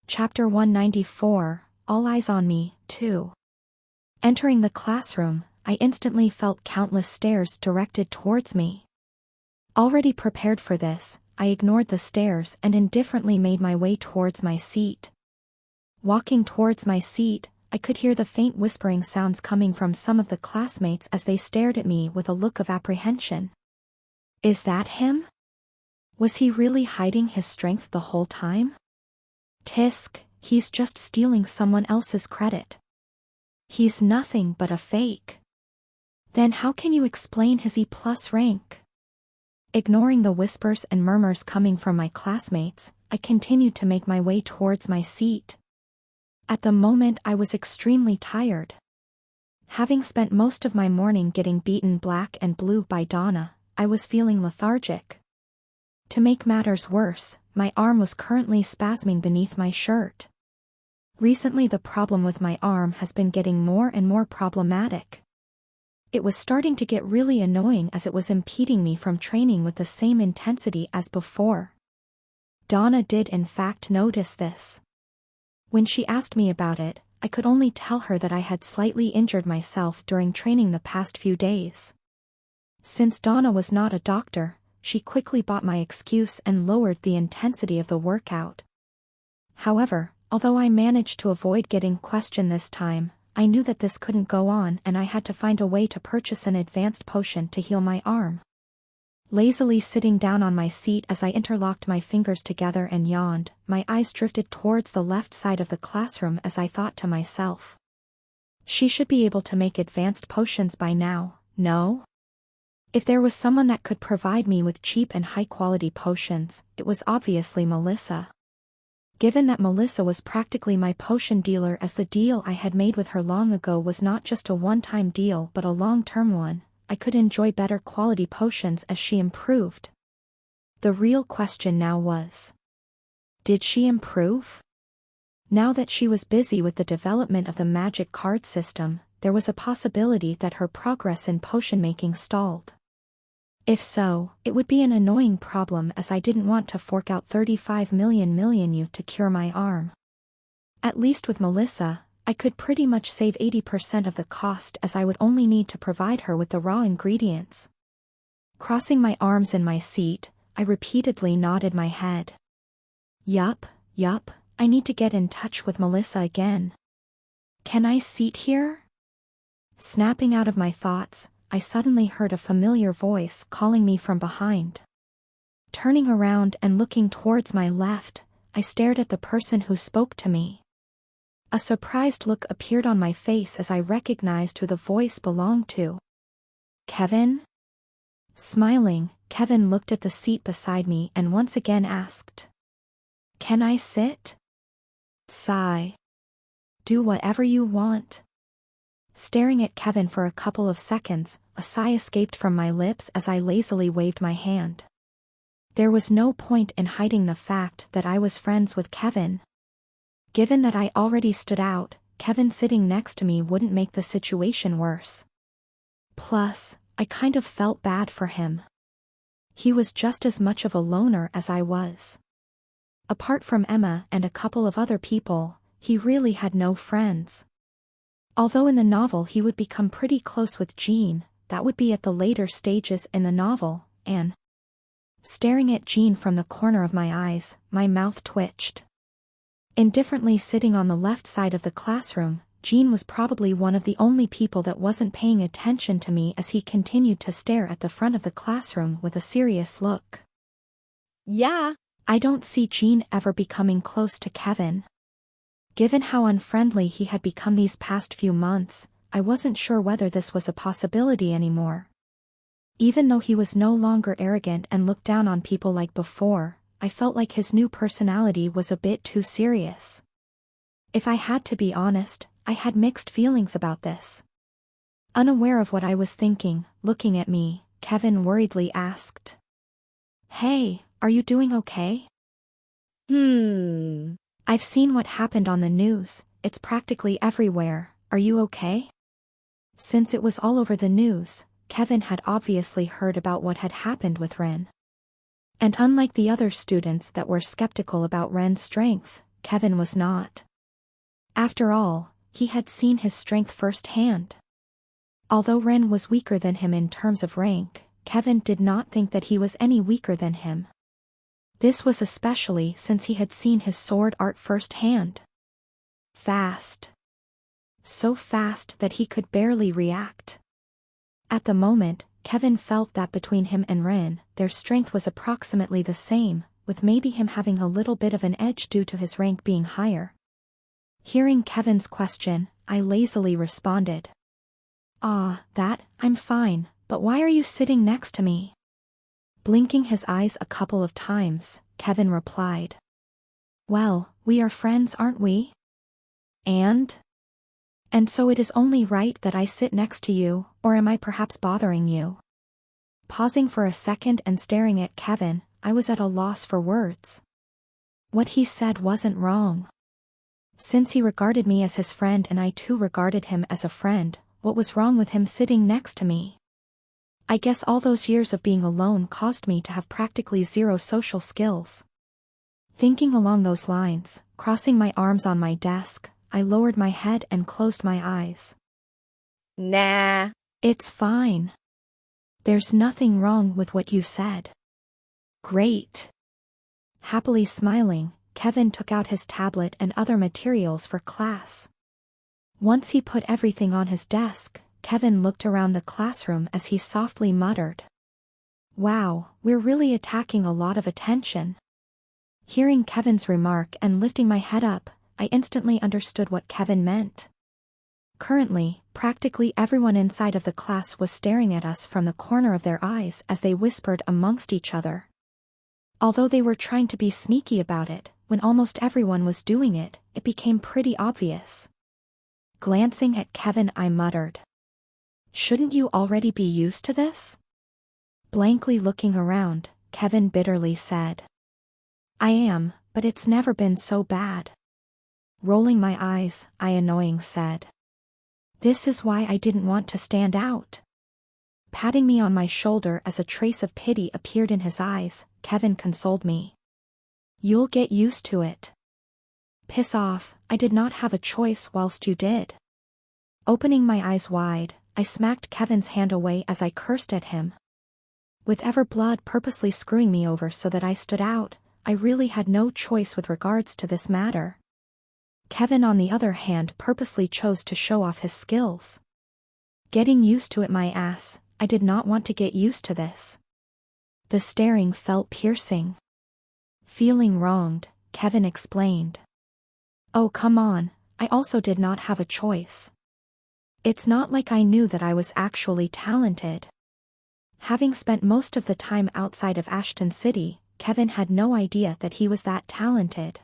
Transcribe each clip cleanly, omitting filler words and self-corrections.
Chapter 194, All Eyes on Me, 2. Entering the classroom, I instantly felt countless stares directed towards me. Already prepared for this, I ignored the stares and indifferently made my way towards my seat. Walking towards my seat, I could hear the faint whispering sounds coming from some of the classmates as they stared at me with a look of apprehension. Is that him? Was he really hiding his strength the whole time? Tisk, he's just stealing someone else's credit. He's nothing but a fake. Then how can you explain his E+ rank? Ignoring the whispers and murmurs coming from my classmates, I continued to make my way towards my seat. At the moment I was extremely tired. Having spent most of my morning getting beaten black and blue by Donna, I was feeling lethargic. To make matters worse, my arm was currently spasming beneath my shirt. Recently the problem with my arm has been getting more and more problematic. It was starting to get really annoying as it was impeding me from training with the same intensity as before. Donna did in fact notice this. When she asked me about it, I could only tell her that I had slightly injured myself during training the past few days. Since Donna was not a doctor, she quickly bought my excuse and lowered the intensity of the workout. However, although I managed to avoid getting questioned this time, I knew that this couldn't go on and I had to find a way to purchase an advanced potion to heal my arm. Lazily sitting down on my seat as I interlocked my fingers together and yawned, my eyes drifted towards the left side of the classroom as I thought to myself. She should be able to make advanced potions by now, no? If there was someone that could provide me with cheap and high-quality potions, it was obviously Melissa. Given that Melissa was practically my potion dealer as the deal I had made with her long ago was not just a one-time deal but a long-term one, I could enjoy better quality potions as she improved. The real question now was, did she improve? Now that she was busy with the development of the magic card system, there was a possibility that her progress in potion making stalled. If so, it would be an annoying problem as I didn't want to fork out 35 million U to cure my arm. At least with Melissa, I could pretty much save 80% of the cost as I would only need to provide her with the raw ingredients. Crossing my arms in my seat, I repeatedly nodded my head. Yup, I need to get in touch with Melissa again. Can I seat here? Snapping out of my thoughts, I suddenly heard a familiar voice calling me from behind. Turning around and looking towards my left, I stared at the person who spoke to me. A surprised look appeared on my face as I recognized who the voice belonged to. Kevin? Smiling, Kevin looked at the seat beside me and once again asked, "Can I sit?" Sigh. "Do whatever you want." Staring at Kevin for a couple of seconds, a sigh escaped from my lips as I lazily waved my hand. There was no point in hiding the fact that I was friends with Kevin. Given that I already stood out, Kevin sitting next to me wouldn't make the situation worse. Plus, I kind of felt bad for him. He was just as much of a loner as I was. Apart from Emma and a couple of other people, he really had no friends. Although in the novel he would become pretty close with Jean, that would be at the later stages in the novel, and staring at Jean from the corner of my eyes, my mouth twitched. Indifferently sitting on the left side of the classroom, Jean was probably one of the only people that wasn't paying attention to me as he continued to stare at the front of the classroom with a serious look. Yeah. I don't see Jean ever becoming close to Kevin. Given how unfriendly he had become these past few months, I wasn't sure whether this was a possibility anymore. Even though he was no longer arrogant and looked down on people like before, I felt like his new personality was a bit too serious. If I had to be honest, I had mixed feelings about this. Unaware of what I was thinking, looking at me, Kevin worriedly asked, "Hey, are you doing okay?" "I've seen what happened on the news, it's practically everywhere, are you okay?" Since it was all over the news, Kevin had obviously heard about what had happened with Ren. And unlike the other students that were skeptical about Ren's strength, Kevin was not. After all, he had seen his strength firsthand. Although Ren was weaker than him in terms of rank, Kevin did not think that he was any weaker than him. This was especially since he had seen his sword art firsthand. Fast. So fast that he could barely react. At the moment, Kevin felt that between him and Ren, their strength was approximately the same, with maybe him having a little bit of an edge due to his rank being higher. Hearing Kevin's question, I lazily responded. I'm fine, but why are you sitting next to me? Blinking his eyes a couple of times, Kevin replied. Well, we are friends, aren't we? And so it is only right that I sit next to you, or am I perhaps bothering you? Pausing for a second and staring at Kevin, I was at a loss for words. What he said wasn't wrong. Since he regarded me as his friend and I too regarded him as a friend, what was wrong with him sitting next to me? I guess all those years of being alone caused me to have practically zero social skills. Thinking along those lines, crossing my arms on my desk, I lowered my head and closed my eyes. Nah. It's fine. There's nothing wrong with what you said. Great. Happily smiling, Kevin took out his tablet and other materials for class. Once he put everything on his desk, Kevin looked around the classroom as he softly muttered. Wow, we're really attacking a lot of attention. Hearing Kevin's remark and lifting my head up, I instantly understood what Kevin meant. Currently, practically everyone inside of the class was staring at us from the corner of their eyes as they whispered amongst each other. Although they were trying to be sneaky about it, when almost everyone was doing it, it became pretty obvious. Glancing at Kevin, I muttered. Shouldn't you already be used to this? Blankly looking around, Kevin bitterly said. I am, but it's never been so bad. Rolling my eyes, I annoying said. This is why I didn't want to stand out. Patting me on my shoulder as a trace of pity appeared in his eyes, Kevin consoled me. You'll get used to it. Piss off, I did not have a choice whilst you did. Opening my eyes wide, I smacked Kevin's hand away as I cursed at him. With ever blood purposely screwing me over so that I stood out, I really had no choice with regards to this matter. Kevin on the other hand purposely chose to show off his skills. Getting used to it my ass, I did not want to get used to this. The staring felt piercing. Feeling wronged, Kevin explained. Oh come on, I also did not have a choice. It's not like I knew that I was actually talented. Having spent most of the time outside of Ashton City, Kevin had no idea that he was that talented.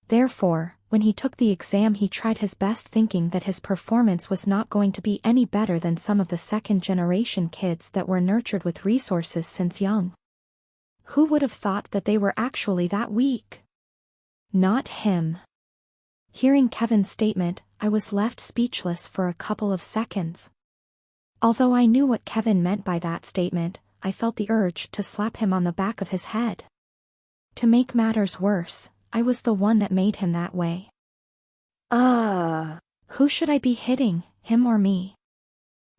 Therefore, when he took the exam he tried his best thinking that his performance was not going to be any better than some of the second-generation kids that were nurtured with resources since young. Who would have thought that they were actually that weak? Not him. Hearing Kevin's statement, I was left speechless for a couple of seconds. Although I knew what Kevin meant by that statement, I felt the urge to slap him on the back of his head. To make matters worse, I was the one that made him that way. Who should I be hitting, him or me?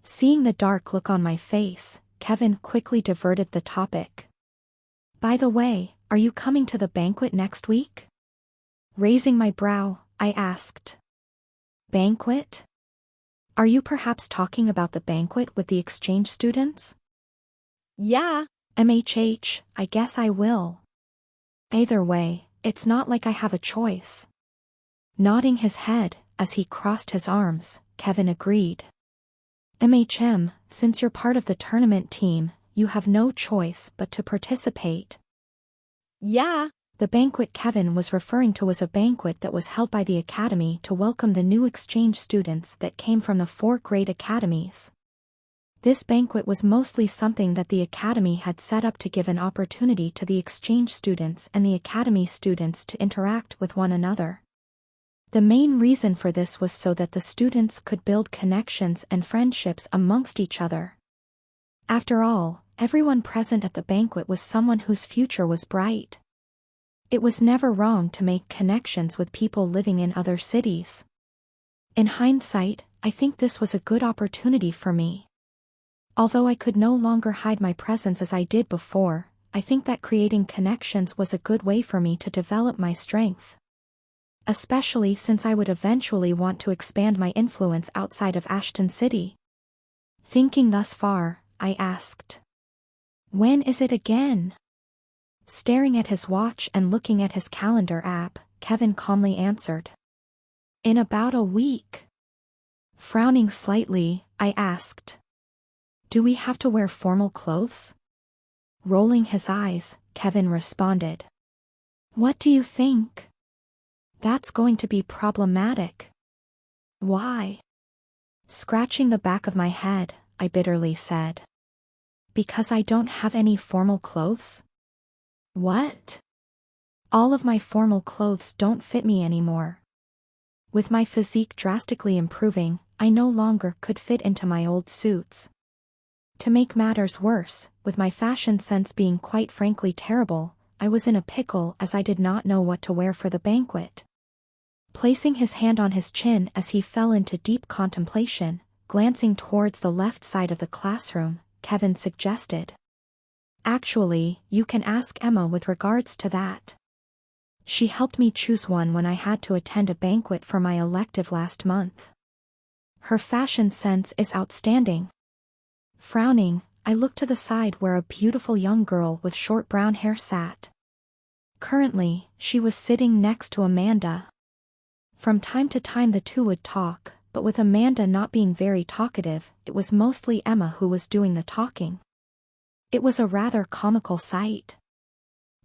Seeing the dark look on my face, Kevin quickly diverted the topic. By the way, are you coming to the banquet next week? Raising my brow, I asked. Banquet? Are you perhaps talking about the banquet with the exchange students? Yeah. I guess I will. Either way, it's not like I have a choice. Nodding his head, as he crossed his arms, Kevin agreed. Since you're part of the tournament team, you have no choice but to participate. Yeah. The banquet Kevin was referring to was a banquet that was held by the academy to welcome the new exchange students that came from the 4 great academies. This banquet was mostly something that the academy had set up to give an opportunity to the exchange students and the academy students to interact with one another. The main reason for this was so that the students could build connections and friendships amongst each other. After all, everyone present at the banquet was someone whose future was bright. It was never wrong to make connections with people living in other cities. In hindsight, I think this was a good opportunity for me. Although I could no longer hide my presence as I did before, I think that creating connections was a good way for me to develop my strength. Especially since I would eventually want to expand my influence outside of Ashton City. Thinking thus far, I asked, "When is it again?" Staring at his watch and looking at his calendar app, Kevin calmly answered, "In about a week." Frowning slightly, I asked, "Do we have to wear formal clothes?" Rolling his eyes, Kevin responded, "What do you think?" "That's going to be problematic." "Why?" Scratching the back of my head, I bitterly said, "Because I don't have any formal clothes." "What?" "All of my formal clothes don't fit me anymore. With my physique drastically improving, I no longer could fit into my old suits. To make matters worse, with my fashion sense being quite frankly terrible, I was in a pickle as I did not know what to wear for the banquet." Placing his hand on his chin as he fell into deep contemplation, glancing towards the left side of the classroom, Kevin suggested, "Actually, you can ask Emma with regards to that. She helped me choose one when I had to attend a banquet for my elective last month. Her fashion sense is outstanding." Frowning, I looked to the side where a beautiful young girl with short brown hair sat. Currently, she was sitting next to Amanda. From time to time the two would talk, but with Amanda not being very talkative, it was mostly Emma who was doing the talking. It was a rather comical sight.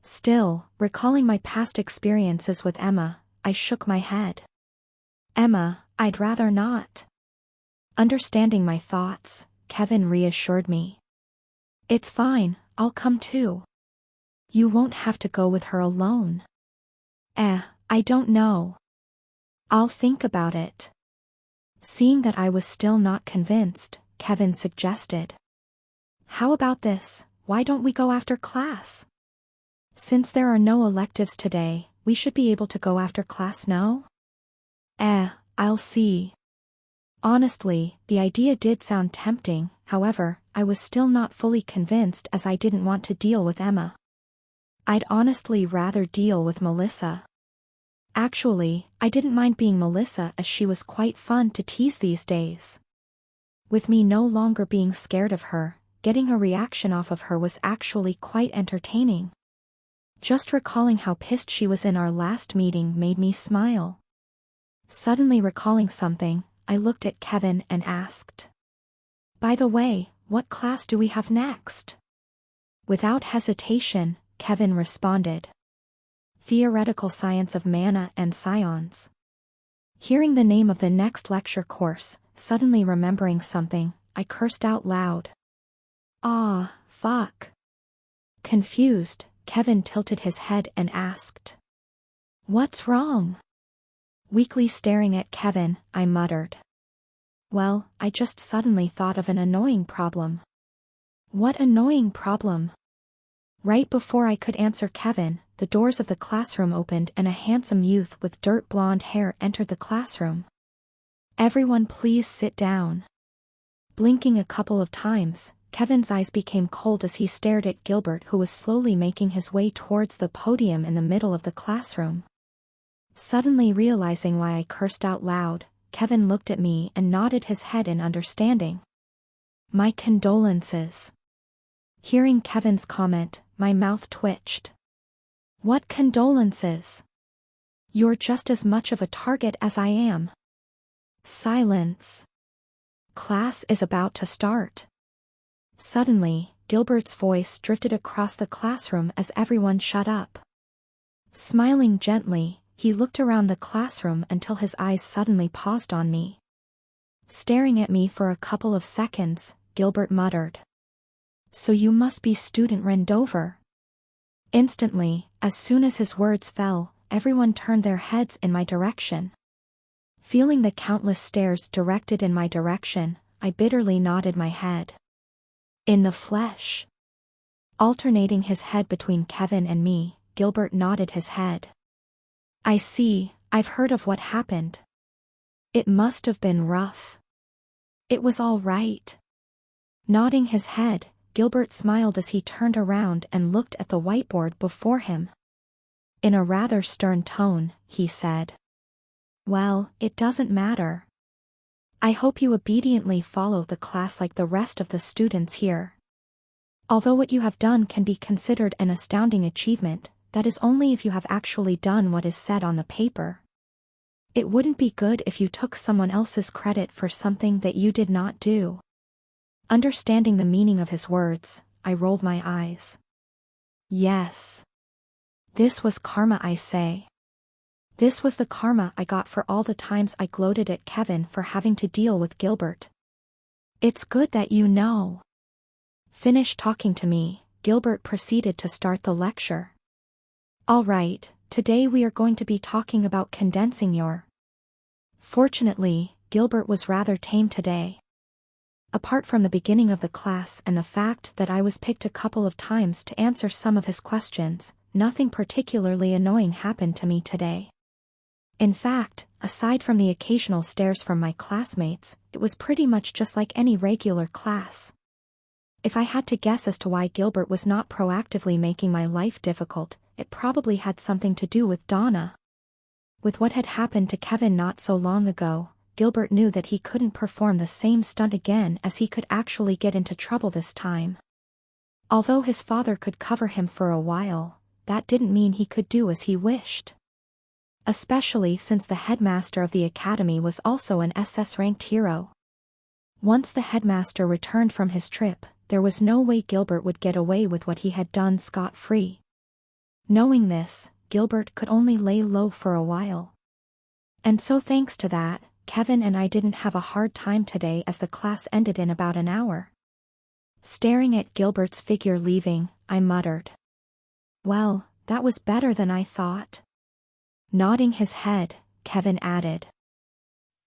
Still, recalling my past experiences with Emma, I shook my head. "Emma, I'd rather not." Understanding my thoughts, Kevin reassured me. "It's fine, I'll come too. You won't have to go with her alone." I don't know. I'll think about it." Seeing that I was still not convinced, Kevin suggested, "How about this, why don't we go after class? Since there are no electives today, we should be able to go after class, no?" I'll see." Honestly, the idea did sound tempting, however, I was still not fully convinced as I didn't want to deal with Emma. I'd honestly rather deal with Melissa. Actually, I didn't mind being Melissa as she was quite fun to tease these days. With me no longer being scared of her, getting a reaction off of her was actually quite entertaining. Just recalling how pissed she was in our last meeting made me smile. Suddenly recalling something, I looked at Kevin and asked, "By the way, what class do we have next?" Without hesitation, Kevin responded, "Theoretical Science of Mana and Psions." Hearing the name of the next lecture course, suddenly remembering something, I cursed out loud. "Ah, fuck." Confused, Kevin tilted his head and asked, "What's wrong?" Weakly staring at Kevin, I muttered, "Well, I just suddenly thought of an annoying problem." "What annoying problem?" Right before I could answer Kevin, the doors of the classroom opened and a handsome youth with dirt blonde hair entered the classroom. "Everyone please sit down." Blinking a couple of times, Kevin's eyes became cold as he stared at Gilbert, who was slowly making his way towards the podium in the middle of the classroom. Suddenly realizing why I cursed out loud, Kevin looked at me and nodded his head in understanding. "My condolences." Hearing Kevin's comment, my mouth twitched. "What condolences? You're just as much of a target as I am." Silence. "Class is about to start." Suddenly, Gilbert's voice drifted across the classroom as everyone shut up. Smiling gently, he looked around the classroom until his eyes suddenly paused on me. Staring at me for a couple of seconds, Gilbert muttered, "So you must be student Rendover." Instantly, as soon as his words fell, everyone turned their heads in my direction. Feeling the countless stares directed in my direction, I bitterly nodded my head. In the flesh. Alternating his head between Kevin and me, Gilbert nodded his head. I see, I've heard of what happened. It must have been rough. It was all right. Nodding his head, Gilbert smiled as he turned around and looked at the whiteboard before him. In a rather stern tone, he said, "Well, it doesn't matter. I hope you obediently follow the class like the rest of the students here. Although what you have done can be considered an astounding achievement, that is only if you have actually done what is said on the paper. It wouldn't be good if you took someone else's credit for something that you did not do." Understanding the meaning of his words, I rolled my eyes. Yes. This was karma, I say. This was the karma I got for all the times I gloated at Kevin for having to deal with Gilbert. It's good that you know. Finished talking to me, Gilbert proceeded to start the lecture. All right, today we are going to be talking about condensing your. Fortunately, Gilbert was rather tame today. Apart from the beginning of the class and the fact that I was picked a couple of times to answer some of his questions, nothing particularly annoying happened to me today. In fact, aside from the occasional stares from my classmates, it was pretty much just like any regular class. If I had to guess as to why Gilbert was not proactively making my life difficult, it probably had something to do with Donna. With what had happened to Kevin not so long ago, Gilbert knew that he couldn't perform the same stunt again as he could actually get into trouble this time. Although his father could cover him for a while, that didn't mean he could do as he wished. Especially since the headmaster of the academy was also an SS-ranked hero. Once the headmaster returned from his trip, there was no way Gilbert would get away with what he had done scot-free. Knowing this, Gilbert could only lay low for a while. And so thanks to that, Kevin and I didn't have a hard time today as the class ended in about an hour. Staring at Gilbert's figure leaving, I muttered, "Well, that was better than I thought." Nodding his head, Kevin added,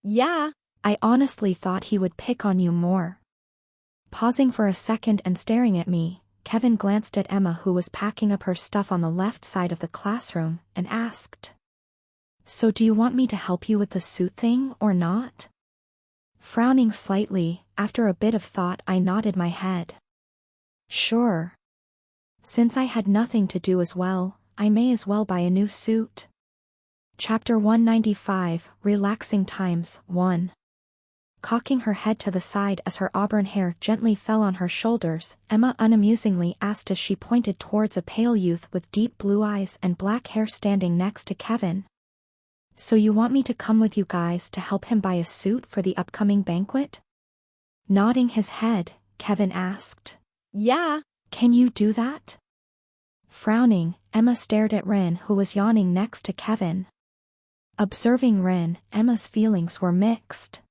Yeah. "I honestly thought he would pick on you more." Pausing for a second and staring at me, Kevin glanced at Emma, who was packing up her stuff on the left side of the classroom, and asked, "So do you want me to help you with the suit thing or not?" Frowning slightly, after a bit of thought I nodded my head. Sure. Since I had nothing to do as well, I may as well buy a new suit. Chapter 195, Relaxing Times, 1. Cocking her head to the side as her auburn hair gently fell on her shoulders, Emma unamusingly asked as she pointed towards a pale youth with deep blue eyes and black hair standing next to Kevin. "So you want me to come with you guys to help him buy a suit for the upcoming banquet?" Nodding his head, Kevin asked, Yeah. "Can you do that?" Frowning, Emma stared at Ren, who was yawning next to Kevin. Observing Ren, Emma's feelings were mixed.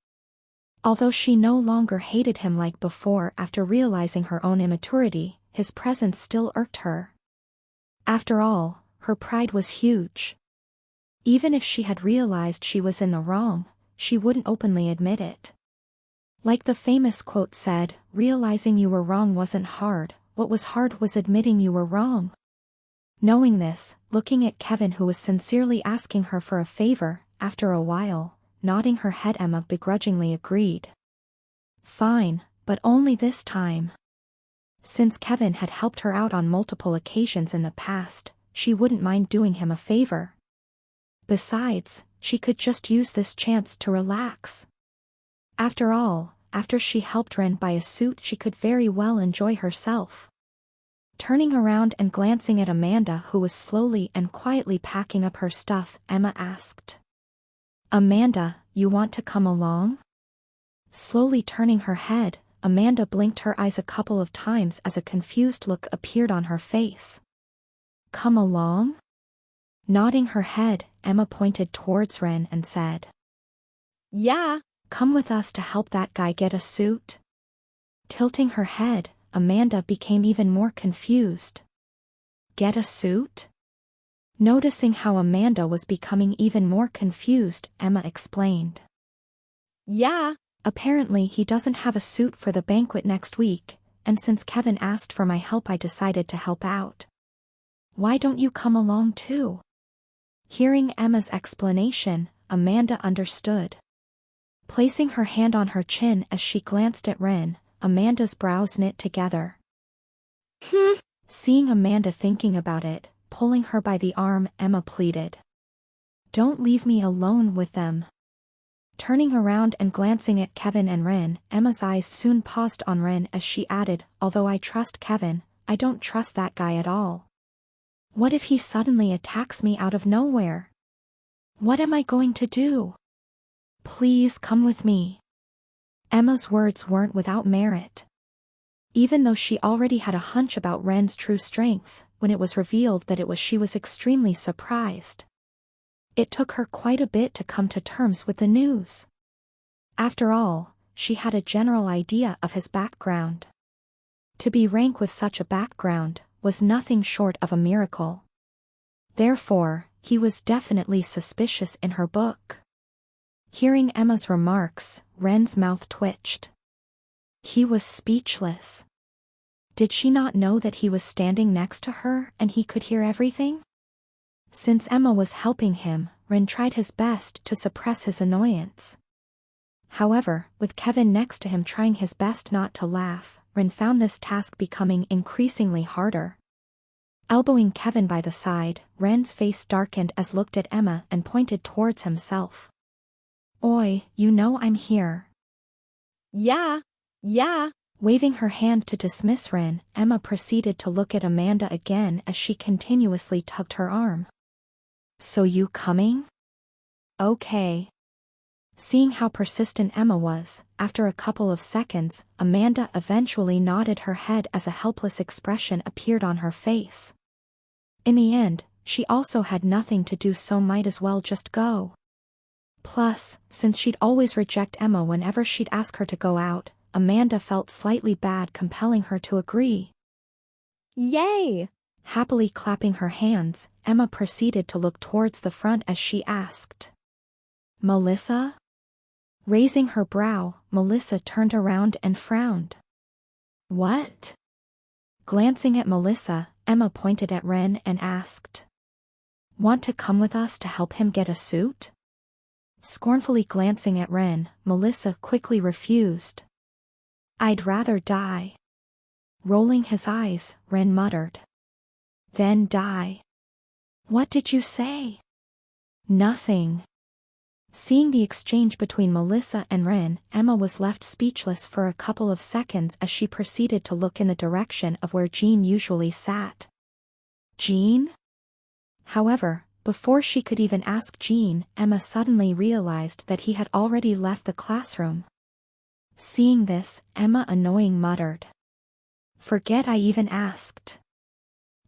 Although she no longer hated him like before after realizing her own immaturity, his presence still irked her. After all, her pride was huge. Even if she had realized she was in the wrong, she wouldn't openly admit it. Like the famous quote said, realizing you were wrong wasn't hard, what was hard was admitting you were wrong. Knowing this, looking at Kevin, who was sincerely asking her for a favor, after a while, nodding her head, Emma begrudgingly agreed. Fine, but only this time. Since Kevin had helped her out on multiple occasions in the past, she wouldn't mind doing him a favor. Besides, she could just use this chance to relax. After all, after she helped Ren buy a suit, she could very well enjoy herself. Turning around and glancing at Amanda, who was slowly and quietly packing up her stuff, Emma asked, "Amanda, you want to come along?" Slowly turning her head, Amanda blinked her eyes a couple of times as a confused look appeared on her face. "Come along?" Nodding her head, Emma pointed towards Ren and said, Yeah. "Come with us to help that guy get a suit." Tilting her head, Amanda became even more confused. Get a suit? Noticing how Amanda was becoming even more confused, Emma explained. Yeah. Apparently he doesn't have a suit for the banquet next week, and since Kevin asked for my help I decided to help out. why don't you come along too? Hearing Emma's explanation, Amanda understood. Placing her hand on her chin as she glanced at Ren, Amanda's brows knit together. Seeing Amanda thinking about it, pulling her by the arm, Emma pleaded. Don't leave me alone with them. Turning around and glancing at Kevin and Ren, Emma's eyes soon paused on Ren as she added, although I trust Kevin, I don't trust that guy at all. What if he suddenly attacks me out of nowhere? What am I going to do? Please come with me. Emma's words weren't without merit. Even though she already had a hunch about Ren's true strength, when it was revealed that it was she was extremely surprised. It took her quite a bit to come to terms with the news. After all, she had a general idea of his background. To be rank with such a background was nothing short of a miracle. Therefore, he was definitely suspicious in her book. Hearing Emma's remarks, Ren's mouth twitched. He was speechless. Did she not know that he was standing next to her and he could hear everything? Since Emma was helping him, Ren tried his best to suppress his annoyance. However, with Kevin next to him trying his best not to laugh, Ren found this task becoming increasingly harder. Elbowing Kevin by the side, Ren's face darkened as looked at Emma and pointed towards himself. Oi, you know I'm here. Yeah. Waving her hand to dismiss Ren, Emma proceeded to look at Amanda again as she continuously tugged her arm. So you coming? Okay. Seeing how persistent Emma was, after a couple of seconds, Amanda eventually nodded her head as a helpless expression appeared on her face. In the end, she also had nothing to do, so might as well just go. Plus, since she'd always reject Emma whenever she'd ask her to go out, Amanda felt slightly bad compelling her to agree. Yay! Happily clapping her hands, Emma proceeded to look towards the front as she asked. Melissa? Raising her brow, Melissa turned around and frowned. What? Glancing at Melissa, Emma pointed at Ren and asked. Want to come with us to help him get a suit? Scornfully glancing at Ren, Melissa quickly refused. I'd rather die. Rolling his eyes, Ren muttered. Then die. What did you say? Nothing. Seeing the exchange between Melissa and Ren, Emma was left speechless for a couple of seconds as she proceeded to look in the direction of where Jean usually sat. Jean? However, before she could even ask Jean, Emma suddenly realized that he had already left the classroom. Seeing this, Emma annoying muttered. Forget I even asked.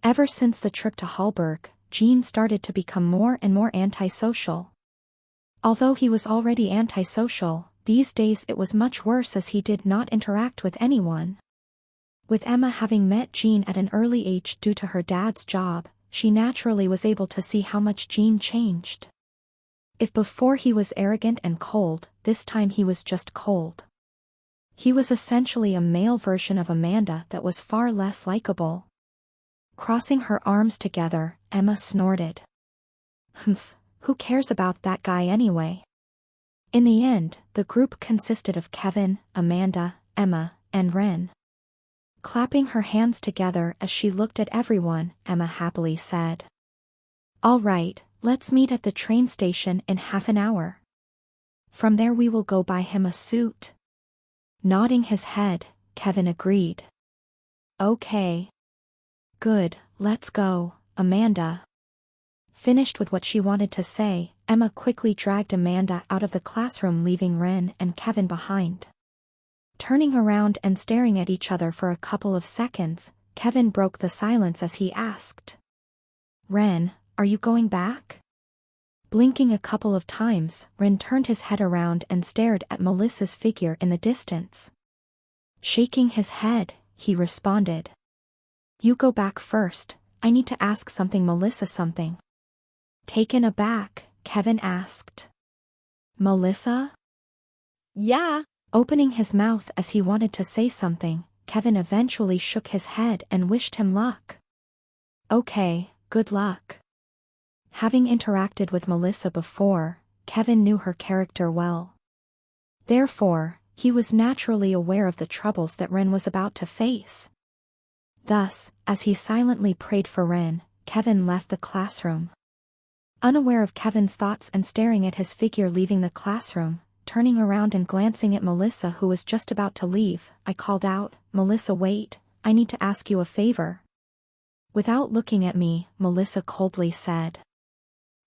Ever since the trip to Hallberg, Jean started to become more and more antisocial. Although he was already antisocial, these days it was much worse as he did not interact with anyone. With Emma having met Jean at an early age due to her dad's job, she naturally was able to see how much Jean changed. If before he was arrogant and cold, this time he was just cold. He was essentially a male version of Amanda that was far less likable. Crossing her arms together, Emma snorted. Humph, who cares about that guy anyway? In the end, the group consisted of Kevin, Amanda, Emma, and Ren. Clapping her hands together as she looked at everyone, Emma happily said. All right, let's meet at the train station in half an hour. From there we will go buy him a suit. Nodding his head, Kevin agreed. Okay. Good, let's go, Amanda. Finished with what she wanted to say, Emma quickly dragged Amanda out of the classroom, leaving Ren and Kevin behind. Turning around and staring at each other for a couple of seconds, Kevin broke the silence as he asked. Ren, are you going back? Blinking a couple of times, Ren turned his head around and stared at Melissa's figure in the distance. Shaking his head, he responded. You go back first, I need to ask Melissa something. Taken aback, Kevin asked. Melissa? Yeah. Opening his mouth as he wanted to say something, Kevin eventually shook his head and wished him luck. Okay, good luck. Having interacted with Melissa before, Kevin knew her character well. Therefore, he was naturally aware of the troubles that Ren was about to face. Thus, as he silently prayed for Ren, Kevin left the classroom. Unaware of Kevin's thoughts and staring at his figure leaving the classroom, turning around and glancing at Melissa who was just about to leave, I called out, "Melissa, wait, I need to ask you a favor." Without looking at me, Melissa coldly said,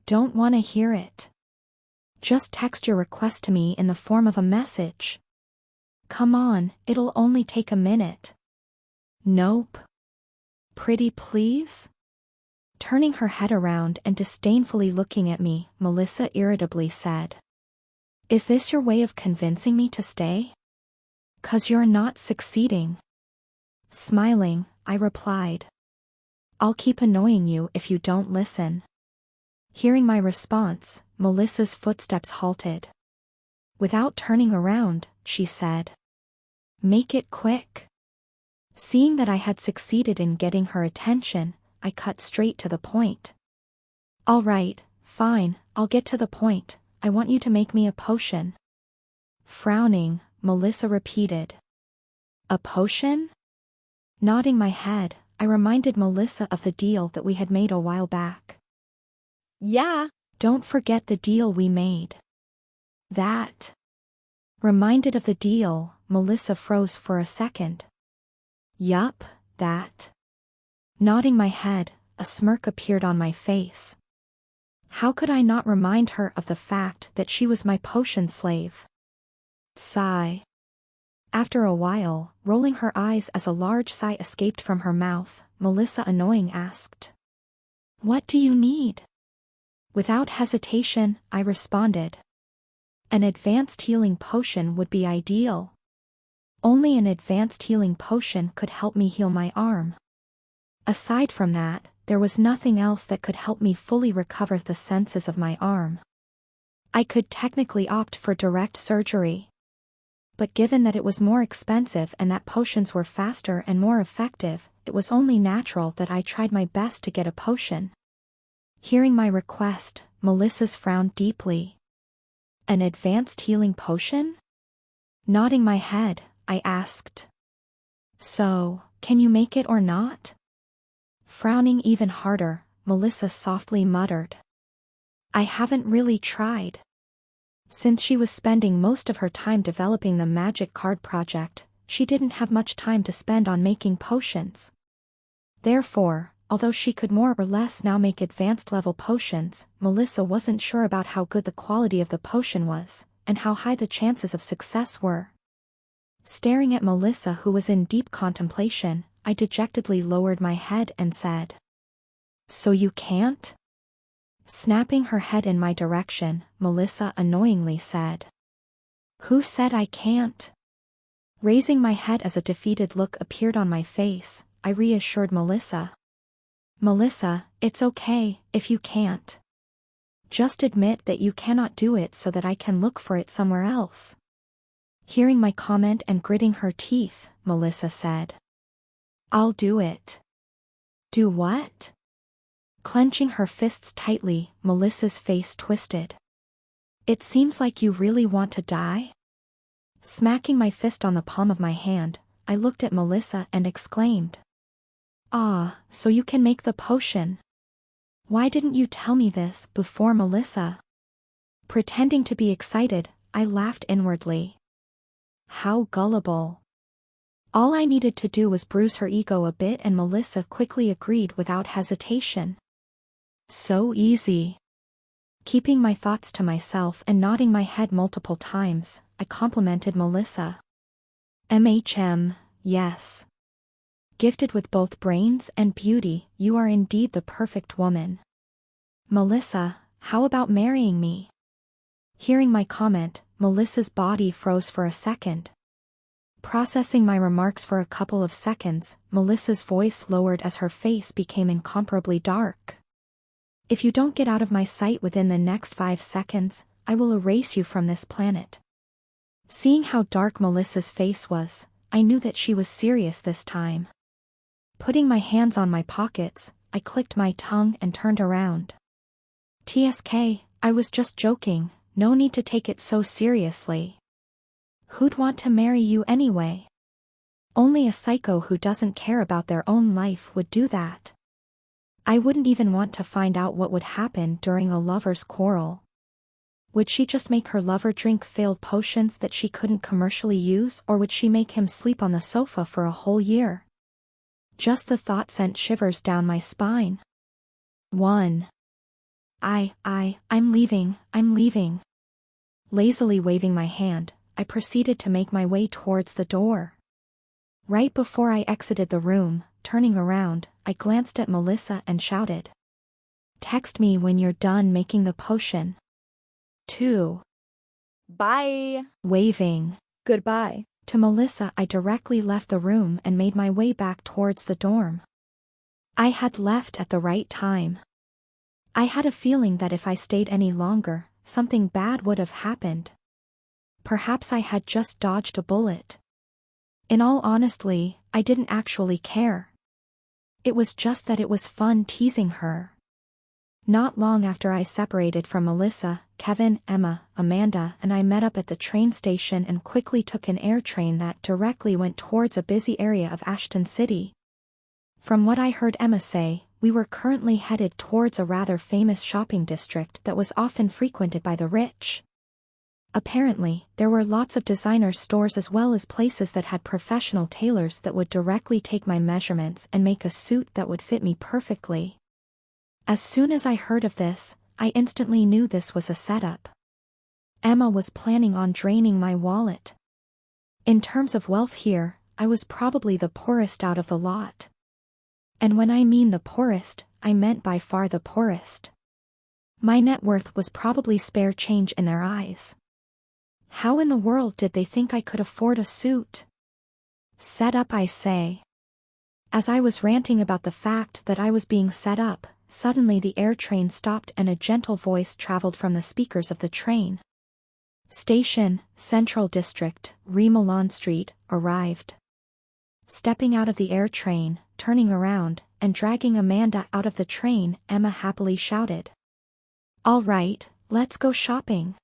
"Don't want to hear it. Just text your request to me in the form of a message. Come on, it'll only take a minute." "Nope." "Pretty please?" Turning her head around and disdainfully looking at me, Melissa irritably said, "Is this your way of convincing me to stay? 'Cause you're not succeeding." Smiling, I replied, "I'll keep annoying you if you don't listen." Hearing my response, Melissa's footsteps halted. Without turning around, she said, "Make it quick." Seeing that I had succeeded in getting her attention, I cut straight to the point. "All right, fine, I'll get to the point. I want you to make me a potion." Frowning, Melissa repeated, "A potion?" Nodding my head, I reminded Melissa of the deal that we had made a while back. Yeah. "Don't forget the deal we made." "That." Reminded of the deal, Melissa froze for a second. "Yup, that." Nodding my head, a smirk appeared on my face. How could I not remind her of the fact that she was my potion slave? Sigh. After a while, rolling her eyes as a large sigh escaped from her mouth, Melissa annoying asked, "What do you need?" Without hesitation, I responded, "An advanced healing potion would be ideal. Only an advanced healing potion could help me heal my arm. Aside from that, there was nothing else that could help me fully recover the senses of my arm. I could technically opt for direct surgery. But given that it was more expensive and that potions were faster and more effective, it was only natural that I tried my best to get a potion." Hearing my request, Melissa's frowned deeply. "An advanced healing potion?" Nodding my head, I asked, "So, can you make it or not?" Frowning even harder, Melissa softly muttered, "I haven't really tried." Since she was spending most of her time developing the magic card project, she didn't have much time to spend on making potions. Therefore, although she could more or less now make advanced level potions, Melissa wasn't sure about how good the quality of the potion was, and how high the chances of success were. Staring at Melissa who was in deep contemplation, I dejectedly lowered my head and said, "So you can't?" Snapping her head in my direction, Melissa annoyingly said, "Who said I can't?" Raising my head as a defeated look appeared on my face, I reassured Melissa. "Melissa, it's okay if you can't. Just admit that you cannot do it so that I can look for it somewhere else." Hearing my comment and gritting her teeth, Melissa said, "I'll do it." "Do what?" Clenching her fists tightly, Melissa's face twisted. "It seems like you really want to die?" Smacking my fist on the palm of my hand, I looked at Melissa and exclaimed, "Ah, so you can make the potion. Why didn't you tell me this before, Melissa?" Pretending to be excited, I laughed inwardly. How gullible. All I needed to do was bruise her ego a bit and Melissa quickly agreed without hesitation. So easy. Keeping my thoughts to myself and nodding my head multiple times, I complimented Melissa. Yes. Gifted with both brains and beauty, you are indeed the perfect woman. Melissa, how about marrying me?" Hearing my comment, Melissa's body froze for a second. Processing my remarks for a couple of seconds, Melissa's voice lowered as her face became incomparably dark. "If you don't get out of my sight within the next 5 seconds, I will erase you from this planet." Seeing how dark Melissa's face was, I knew that she was serious this time. Putting my hands on my pockets, I clicked my tongue and turned around. TSK, I was just joking, no need to take it so seriously. Who'd want to marry you anyway? Only a psycho who doesn't care about their own life would do that. I wouldn't even want to find out what would happen during a lover's quarrel. Would she just make her lover drink failed potions that she couldn't commercially use, or would she make him sleep on the sofa for a whole year? Just the thought sent shivers down my spine. I'm leaving. Lazily waving my hand, I proceeded to make my way towards the door. Right before I exited the room, turning around, I glanced at Melissa and shouted. Text me when you're done making the potion. 2. Bye. Waving. Goodbye. To Melissa, I directly left the room and made my way back towards the dorm. I had left at the right time. I had a feeling that if I stayed any longer, something bad would have happened. Perhaps I had just dodged a bullet. In all honesty, I didn't actually care. It was just that it was fun teasing her. Not long after I separated from Melissa, Kevin, Emma, Amanda, and I met up at the train station and quickly took an air train that directly went towards a busy area of Ashton City. From what I heard Emma say, we were currently headed towards a rather famous shopping district that was often frequented by the rich. Apparently, there were lots of designer stores as well as places that had professional tailors that would directly take my measurements and make a suit that would fit me perfectly. As soon as I heard of this, I instantly knew this was a setup. Emma was planning on draining my wallet. In terms of wealth here, I was probably the poorest out of the lot. And when I mean the poorest, I meant by far the poorest. My net worth was probably spare change in their eyes. How in the world did they think I could afford a suit? Set up, I say. As I was ranting about the fact that I was being set up, suddenly the air train stopped and a gentle voice traveled from the speakers of the train. Station, Central District, Reincarnated Street, arrived. Stepping out of the air train, turning around, and dragging Amanda out of the train, Emma happily shouted. All right, let's go shopping.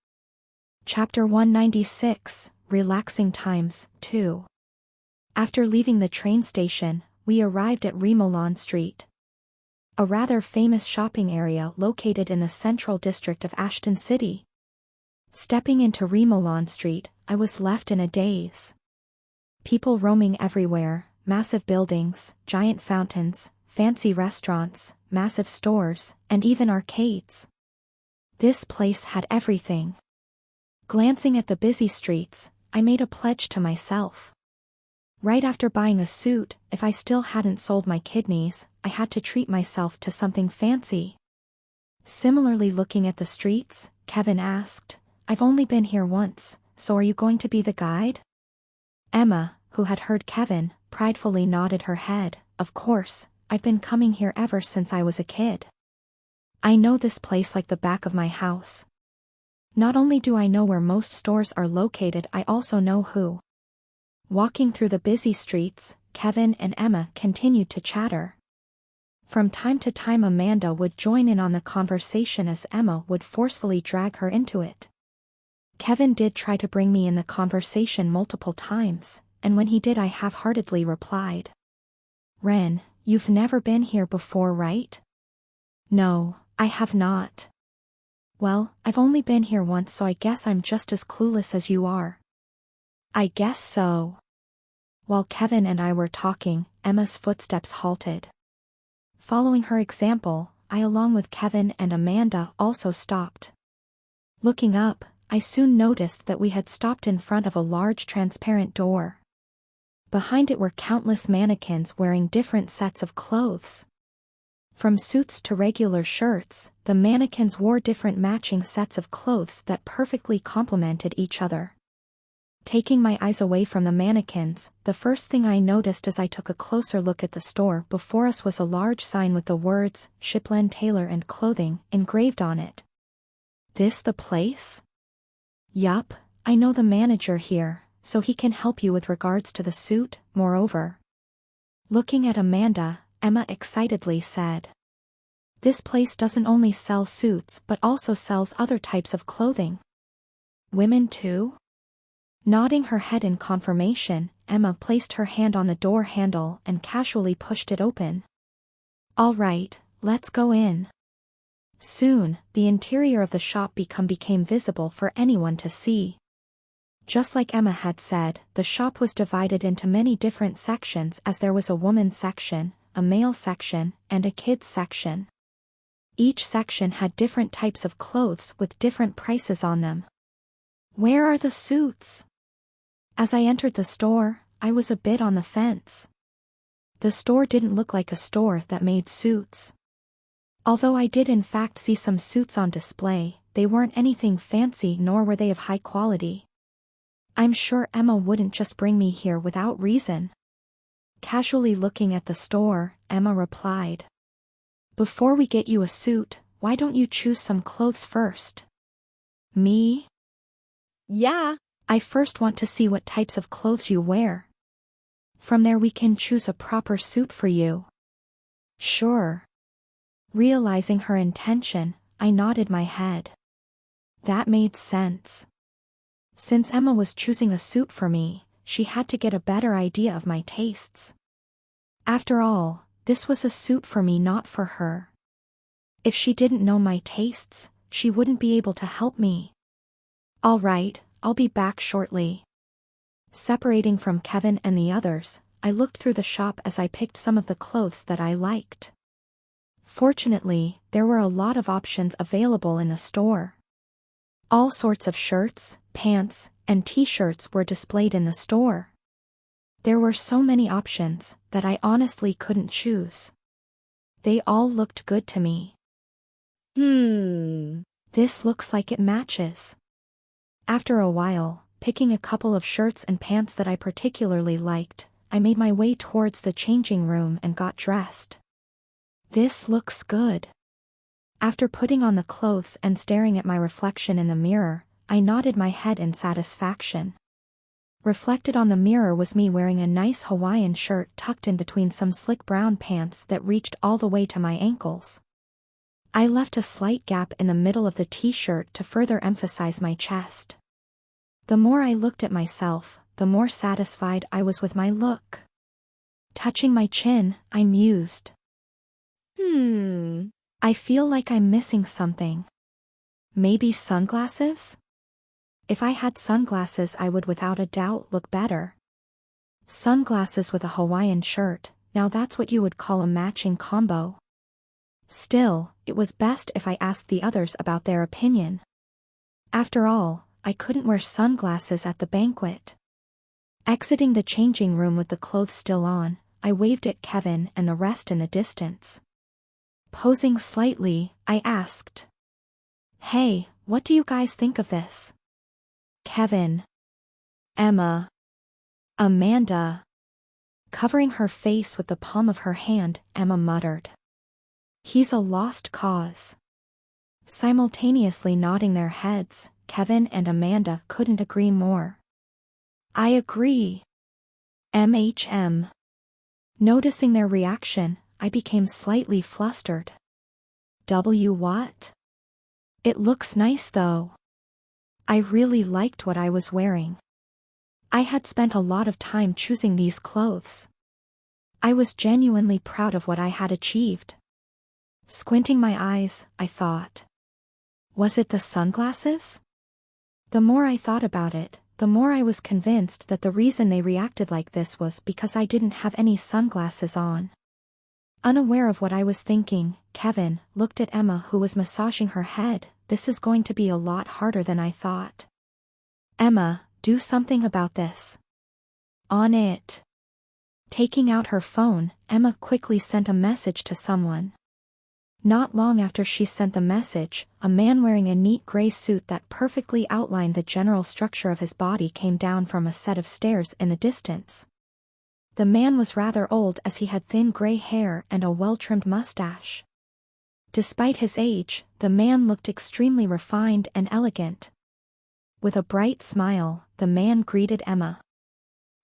Chapter 196, Relaxing Times, 2. After leaving the train station, we arrived at Reincarnated Street, a rather famous shopping area located in the Central District of Ashton City. Stepping into Reincarnated Street, I was left in a daze. People roaming everywhere, massive buildings, giant fountains, fancy restaurants, massive stores, and even arcades. This place had everything. Glancing at the busy streets, I made a pledge to myself. Right after buying a suit, if I still hadn't sold my kidneys, I had to treat myself to something fancy. Similarly looking at the streets, Kevin asked, I've only been here once, so are you going to be the guide? Emma, who had heard Kevin, pridefully nodded her head. Of course, I've been coming here ever since I was a kid. I know this place like the back of my house. Not only do I know where most stores are located, I also know who. Walking through the busy streets, Kevin and Emma continued to chatter. From time to time Amanda would join in on the conversation as Emma would forcefully drag her into it. Kevin did try to bring me in the conversation multiple times, and when he did I half-heartedly replied. Ren, you've never been here before, right? No, I have not. Well, I've only been here once, so I guess I'm just as clueless as you are. I guess so. While Kevin and I were talking, Emma's footsteps halted. Following her example, I along with Kevin and Amanda also stopped. Looking up, I soon noticed that we had stopped in front of a large transparent door. Behind it were countless mannequins wearing different sets of clothes. From suits to regular shirts, the mannequins wore different matching sets of clothes that perfectly complemented each other. Taking my eyes away from the mannequins, the first thing I noticed as I took a closer look at the store before us was a large sign with the words, Shipland Tailor and Clothing, engraved on it. This the place? Yup, I know the manager here, so he can help you with regards to the suit. Moreover. Looking at Amanda, Emma excitedly said. This place doesn't only sell suits but also sells other types of clothing. Women too? Nodding her head in confirmation, Emma placed her hand on the door handle and casually pushed it open. All right, let's go in. Soon, the interior of the shop became visible for anyone to see. Just like Emma had said, the shop was divided into many different sections, as there was a woman's section, a male section, and a kids section. Each section had different types of clothes with different prices on them. Where are the suits? As I entered the store, I was a bit on the fence. The store didn't look like a store that made suits. Although I did in fact see some suits on display, they weren't anything fancy nor were they of high quality. I'm sure Emma wouldn't just bring me here without reason. Casually looking at the store, Emma replied. Before we get you a suit, why don't you choose some clothes first? Me? Yeah. I first want to see what types of clothes you wear. From there we can choose a proper suit for you. Sure. Realizing her intention, I nodded my head. That made sense. Since Emma was choosing a suit for me, she had to get a better idea of my tastes. After all, this was a suit for me, not for her. If she didn't know my tastes, she wouldn't be able to help me. All right, I'll be back shortly. Separating from Kevin and the others, I looked through the shop as I picked some of the clothes that I liked. Fortunately, there were a lot of options available in the store. All sorts of shirts, pants, and t-shirts were displayed in the store. There were so many options that I honestly couldn't choose. They all looked good to me. This looks like it matches. After a while, picking a couple of shirts and pants that I particularly liked, I made my way towards the changing room and got dressed. This looks good. After putting on the clothes and staring at my reflection in the mirror, I nodded my head in satisfaction. Reflected on the mirror was me wearing a nice Hawaiian shirt tucked in between some slick brown pants that reached all the way to my ankles. I left a slight gap in the middle of the t-shirt to further emphasize my chest. The more I looked at myself, the more satisfied I was with my look. Touching my chin, I mused. I feel like I'm missing something. Maybe sunglasses? If I had sunglasses, I would without a doubt look better. Sunglasses with a Hawaiian shirt, now that's what you would call a matching combo. Still, it was best if I asked the others about their opinion. After all, I couldn't wear sunglasses at the banquet. Exiting the changing room with the clothes still on, I waved at Kevin and the rest in the distance. Posing slightly, I asked. Hey, what do you guys think of this? Kevin. Emma. Amanda. Covering her face with the palm of her hand, Emma muttered. He's a lost cause. Simultaneously nodding their heads, Kevin and Amanda couldn't agree more. I agree. MHM. Noticing their reaction, I became slightly flustered. What? It looks nice though. I really liked what I was wearing. I had spent a lot of time choosing these clothes. I was genuinely proud of what I had achieved. Squinting my eyes, I thought. Was it the sunglasses? The more I thought about it, the more I was convinced that the reason they reacted like this was because I didn't have any sunglasses on. Unaware of what I was thinking, Kevin looked at Emma, who was massaging her head. This is going to be a lot harder than I thought. Emma, do something about this. On it. Taking out her phone, Emma quickly sent a message to someone. Not long after she sent the message, a man wearing a neat gray suit that perfectly outlined the general structure of his body came down from a set of stairs in the distance. The man was rather old, as he had thin gray hair and a well-trimmed mustache. Despite his age, the man looked extremely refined and elegant. With a bright smile, the man greeted Emma.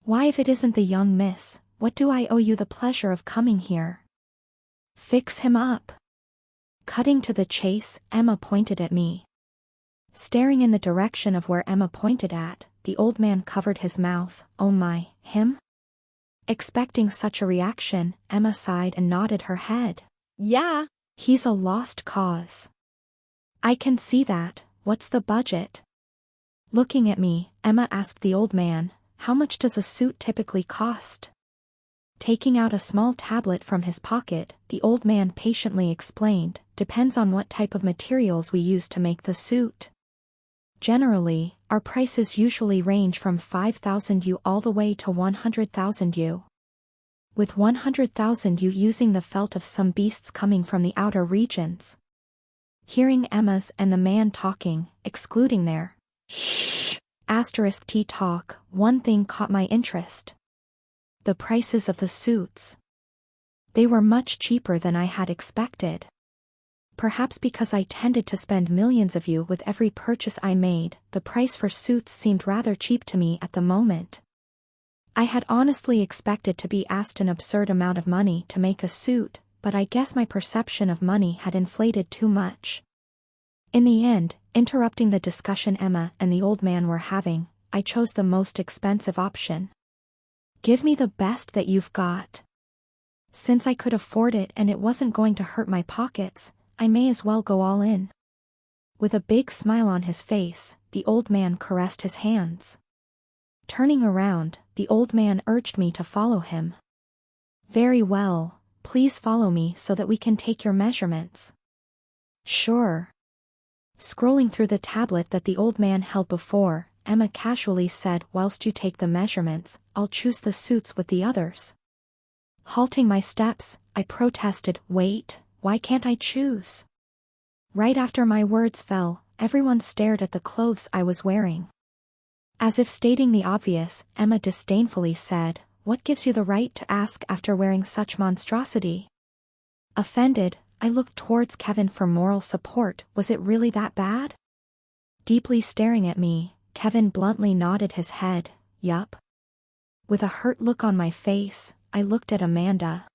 Why, if it isn't the young miss, what do I owe you the pleasure of coming here? Fix him up. Cutting to the chase, Emma pointed at me. Staring in the direction of where Emma pointed at, the old man covered his mouth. Oh my, him? Expecting such a reaction, Emma sighed and nodded her head. Yeah. He's a lost cause. I can see that. What's the budget? Looking at me, Emma asked the old man, how much does a suit typically cost? Taking out a small tablet from his pocket, the old man patiently explained, depends on what type of materials we use to make the suit. Generally, our prices usually range from 5,000 U all the way to 100,000 U. With 100,000 U using the felt of some beasts coming from the outer regions. Hearing Emma's and the man talking, excluding their *T talk, one thing caught my interest. The prices of the suits. They were much cheaper than I had expected. Perhaps because I tended to spend millions of U with every purchase I made, the price for suits seemed rather cheap to me at the moment. I had honestly expected to be asked an absurd amount of money to make a suit, but I guess my perception of money had inflated too much. In the end, interrupting the discussion Emma and the old man were having, I chose the most expensive option. Give me the best that you've got. Since I could afford it and it wasn't going to hurt my pockets, I may as well go all in. With a big smile on his face, the old man caressed his hands. Turning around, the old man urged me to follow him. Very well, please follow me so that we can take your measurements. Sure. Scrolling through the tablet that the old man held before, Emma casually said, whilst you take the measurements, I'll choose the suits with the others. Halting my steps, I protested, wait, why can't I choose? Right after my words fell, everyone stared at the clothes I was wearing. As if stating the obvious, Emma disdainfully said, what gives you the right to ask after wearing such monstrosity? Offended, I looked towards Kevin for moral support. Was it really that bad? Deeply staring at me, Kevin bluntly nodded his head, yup. With a hurt look on my face, I looked at Amanda.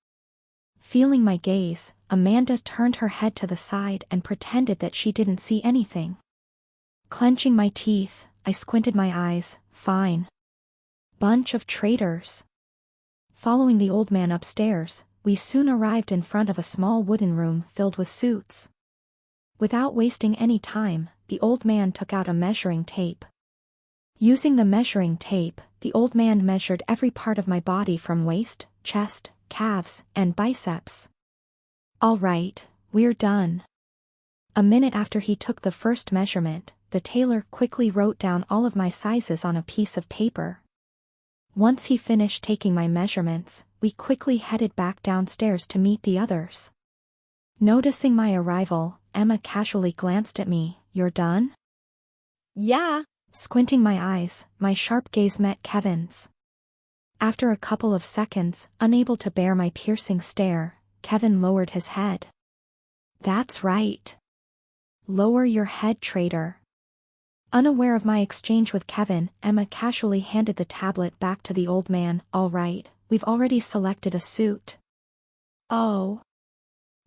Feeling my gaze, Amanda turned her head to the side and pretended that she didn't see anything. Clenching my teeth, I squinted my eyes. Fine. Bunch of traitors. Following the old man upstairs, we soon arrived in front of a small wooden room filled with suits. Without wasting any time, the old man took out a measuring tape. Using the measuring tape, the old man measured every part of my body from waist, chest, calves, and biceps. All right, we're done. A minute after he took the first measurement, the tailor quickly wrote down all of my sizes on a piece of paper. Once he finished taking my measurements, we quickly headed back downstairs to meet the others. Noticing my arrival, Emma casually glanced at me. You're done? Yeah. Squinting my eyes, my sharp gaze met Kevin's. After a couple of seconds, unable to bear my piercing stare, Kevin lowered his head. That's right. Lower your head, traitor. Unaware of my exchange with Kevin, Emma casually handed the tablet back to the old man. All right, we've already selected a suit. Oh.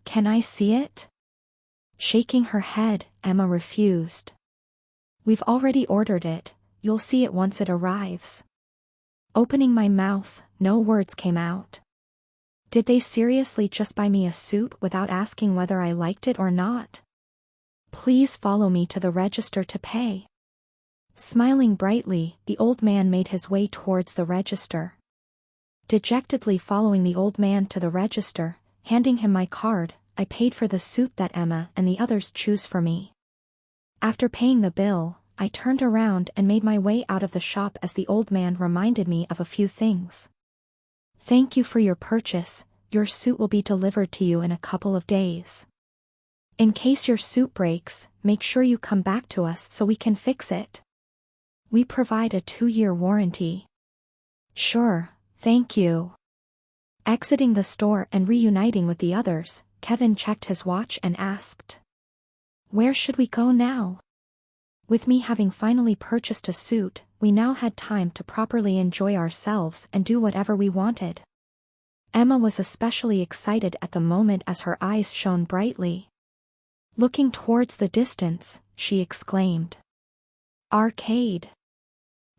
Can I see it? Shaking her head, Emma refused. We've already ordered it, you'll see it once it arrives. Opening my mouth, no words came out. Did they seriously just buy me a suit without asking whether I liked it or not? Please follow me to the register to pay. Smiling brightly, the old man made his way towards the register. Dejectedly following the old man to the register, handing him my card, I paid for the suit that Emma and the others choose for me. After paying the bill, I turned around and made my way out of the shop as the old man reminded me of a few things. Thank you for your purchase, your suit will be delivered to you in a couple of days. In case your suit breaks, make sure you come back to us so we can fix it. We provide a 2-year warranty. Sure, thank you. Exiting the store and reuniting with the others, Kevin checked his watch and asked, where should we go now? With me having finally purchased a suit, we now had time to properly enjoy ourselves and do whatever we wanted. Emma was especially excited at the moment as her eyes shone brightly. Looking towards the distance, she exclaimed. Arcade.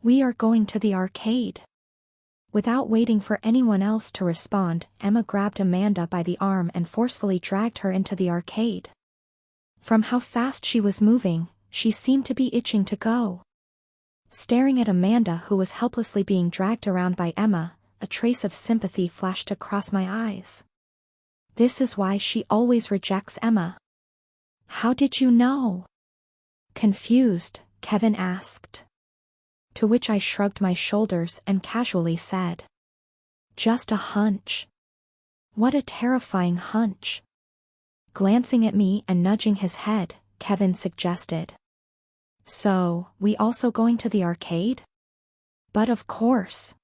We are going to the arcade. Without waiting for anyone else to respond, Emma grabbed Amanda by the arm and forcefully dragged her into the arcade. From how fast she was moving, she seemed to be itching to go. Staring at Amanda, who was helplessly being dragged around by Emma, a trace of sympathy flashed across my eyes. This is why she always rejects Emma. How did you know? Confused, Kevin asked. To which I shrugged my shoulders and casually said. Just a hunch. What a terrifying hunch. Glancing at me and nudging his head, Kevin suggested. So, we also going to the arcade? But of course.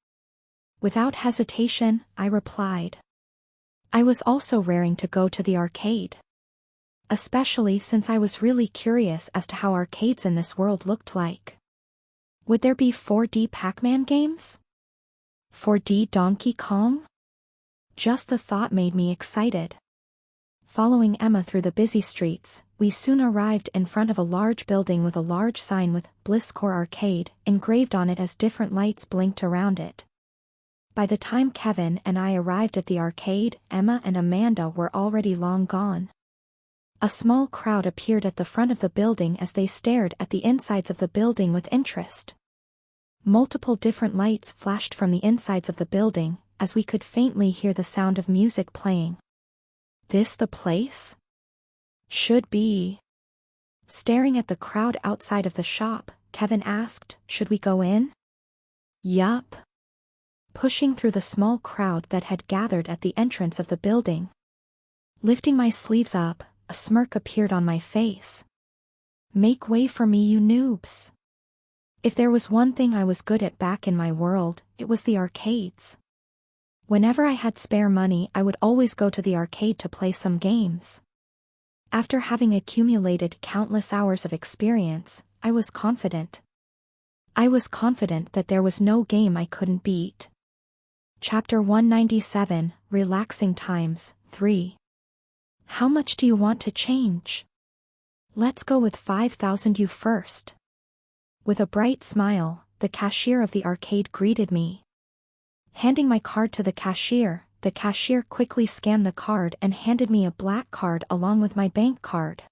Without hesitation, I replied. I was also raring to go to the arcade. Especially since I was really curious as to how arcades in this world looked like. Would there be 4D Pac-Man games? 4D Donkey Kong? Just the thought made me excited. Following Emma through the busy streets, we soon arrived in front of a large building with a large sign with Blisscore Arcade engraved on it as different lights blinked around it. By the time Kevin and I arrived at the arcade, Emma and Amanda were already long gone. A small crowd appeared at the front of the building as they stared at the insides of the building with interest. Multiple different lights flashed from the insides of the building, as we could faintly hear the sound of music playing. This the place? Should be. Staring at the crowd outside of the shop, Kevin asked, should we go in? Yup. Pushing through the small crowd that had gathered at the entrance of the building. Lifting my sleeves up, a smirk appeared on my face. Make way for me, you noobs. If there was one thing I was good at back in my world, it was the arcades. Whenever I had spare money, I would always go to the arcade to play some games. After having accumulated countless hours of experience, I was confident. I was confident that there was no game I couldn't beat. Chapter 197, Relaxing Times, 3. How much do you want to change? Let's go with 5,000 you first. With a bright smile, the cashier of the arcade greeted me. Handing my card to the cashier quickly scanned the card and handed me a black card along with my bank card.